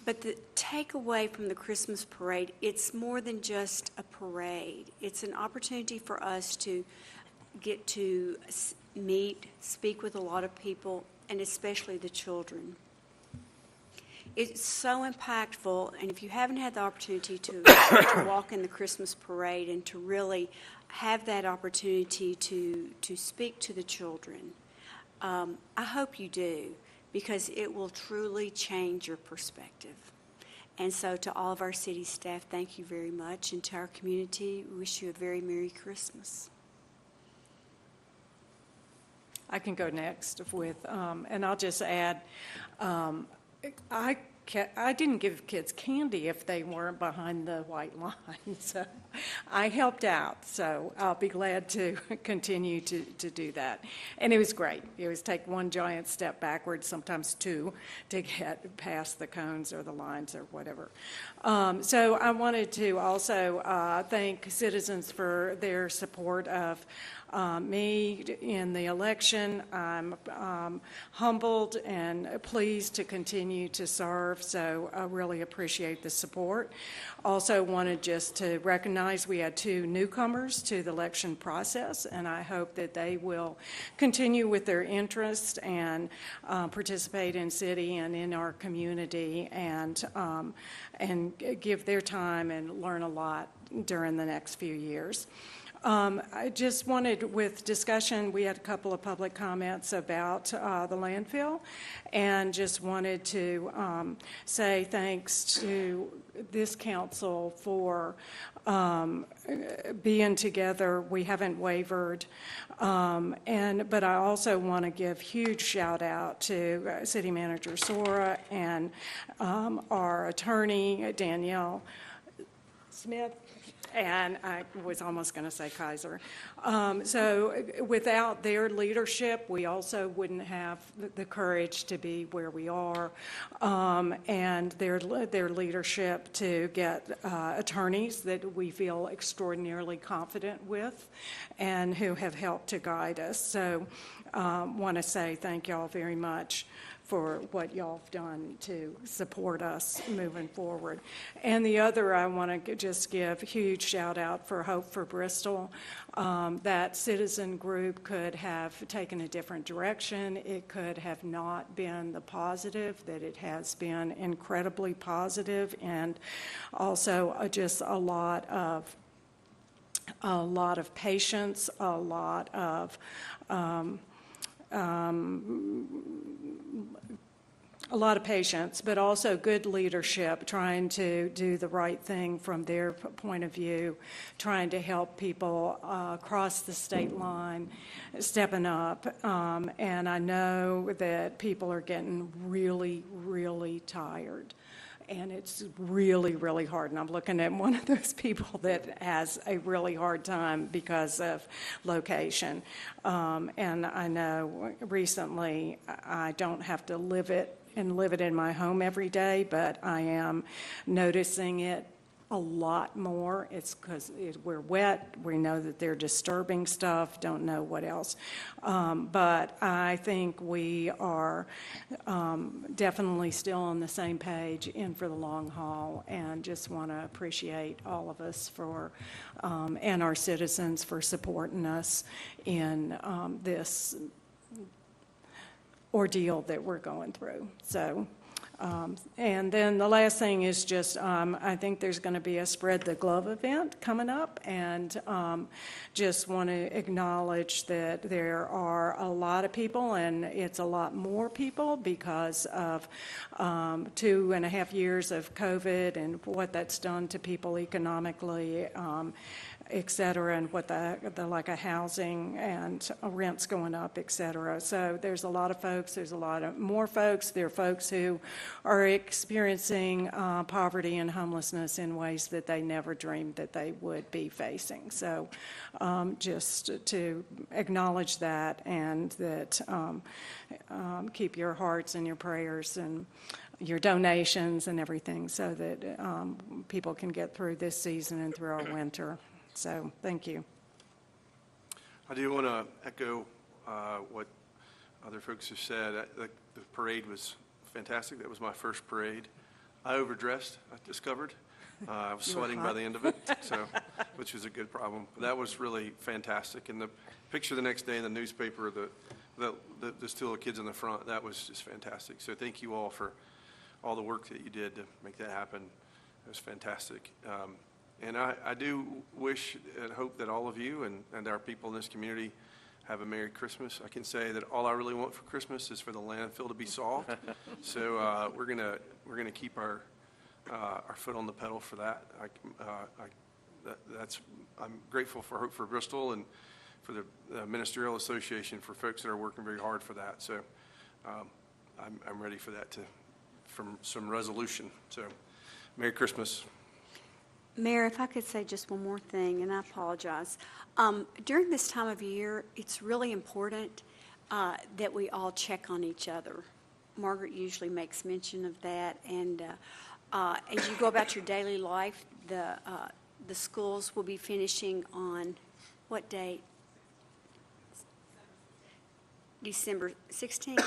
But the takeaway from the Christmas parade, it's more than just a parade. It's an opportunity for us to get to meet, speak with a lot of people, and especially the children. It's so impactful, and if you haven't had the opportunity to walk in the Christmas parade and to really have that opportunity to speak to the children, I hope you do, because it will truly change your perspective. And so to all of our city staff, thank you very much. And to our community, we wish you a very Merry Christmas. I can go next with, and I'll just add, I didn't give kids candy if they weren't behind the white line, so I helped out, so I'll be glad to continue to do that. And it was great. It was take one giant step backwards, sometimes two, to get past the cones or the lines or whatever. So I wanted to also thank citizens for their support of me in the election. I'm humbled and pleased to continue to serve, so I really appreciate the support. Also wanted just to recognize we had 2 newcomers to the election process, and I hope that they will continue with their interest and participate in city and in our community and give their time and learn a lot during the next few years. I just wanted, with discussion, we had a couple of public comments about the landfill, and just wanted to say thanks to this council for being together. We haven't wavered. But I also want to give huge shout out to City Manager Sora and our attorney, Danielle Smith. And I was almost going to say Kaiser. So without their leadership, we also wouldn't have the courage to be where we are, and their leadership to get attorneys that we feel extraordinarily confident with and who have helped to guide us. So want to say thank y'all very much for what y'all have done to support us moving forward. And the other, I want to just give a huge shout out for Hope for Bristol. That citizen group could have taken a different direction. It could have not been the positive that it has been, incredibly positive, and also just a lot of patience, a lot of patience, but also good leadership, trying to do the right thing from their point of view, trying to help people cross the state line, stepping up. And I know that people are getting really, really tired. And it's really, really hard. And I'm looking at one of those people that has a really hard time because of location. And I know recently I don't have to live it in my home every day, but I am noticing it a lot more. It's because we're wet. We know that they're disturbing stuff, don't know what else. But I think we are definitely still on the same page in for the long haul, and just want to appreciate all of us for, and our citizens for supporting us in this ordeal that we're going through. So, and then the last thing is just, I think there's going to be a Spread the Glove event coming up, and just want to acknowledge that there are a lot of people, and it's a lot more people because of 2.5 years of COVID and what that's done to people economically, et cetera, and what the like a housing and rents going up, et cetera. So there's a lot of folks, there's a lot of more folks. There are folks who are experiencing poverty and homelessness in ways that they never dreamed that they would be facing. So just to acknowledge that, and that keep your hearts and your prayers and your donations and everything, so that people can get through this season and through our winter. So, thank you. I do want to echo what other folks have said. The parade was fantastic. That was my first parade. I overdressed, I discovered. I was sweating by the end of it, so, which was a good problem. But that was really fantastic. And the picture the next day in the newspaper, the still kids in the front, that was just fantastic. So thank you all for all the work that you did to make that happen. It was fantastic. And I do wish and hope that all of you and our people in this community have a Merry Christmas. I can say that all I really want for Christmas is for the landfill to be solved. So we're gonna keep our foot on the pedal for that. I'm grateful for Hope for Bristol and for the Ministerial Association for folks that are working very hard for that. So I'm ready for that from some resolution. So Merry Christmas. Mayor, if I could say just one more thing, and I apologize. During this time of year, it's really important that we all check on each other. Margaret usually makes mention of that, and as you go about your daily life, the schools will be finishing on what date? December 16th?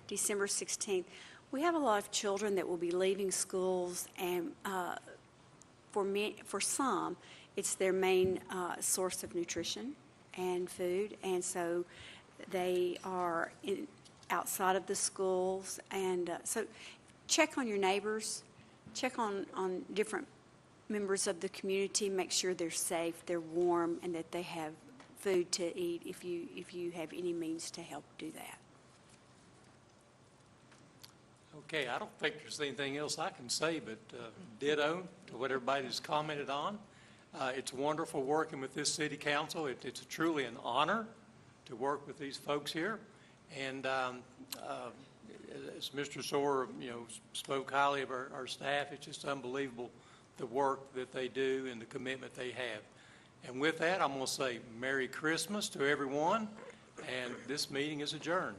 December 16th. We have a lot of children that will be leaving schools, and for some, it's their main source of nutrition and food, and so they are outside of the schools, and so check on your neighbors, check on different members of the community, make sure they're safe, they're warm, and that they have food to eat if you have any means to help do that. Okay, I don't think there's anything else I can say, but ditto to what everybody's commented on. It's wonderful working with this city council. It's truly an honor to work with these folks here. And as Mr. Soar, spoke highly of our staff, it's just unbelievable the work that they do and the commitment they have. And with that, I'm going to say Merry Christmas to everyone, and this meeting is adjourned.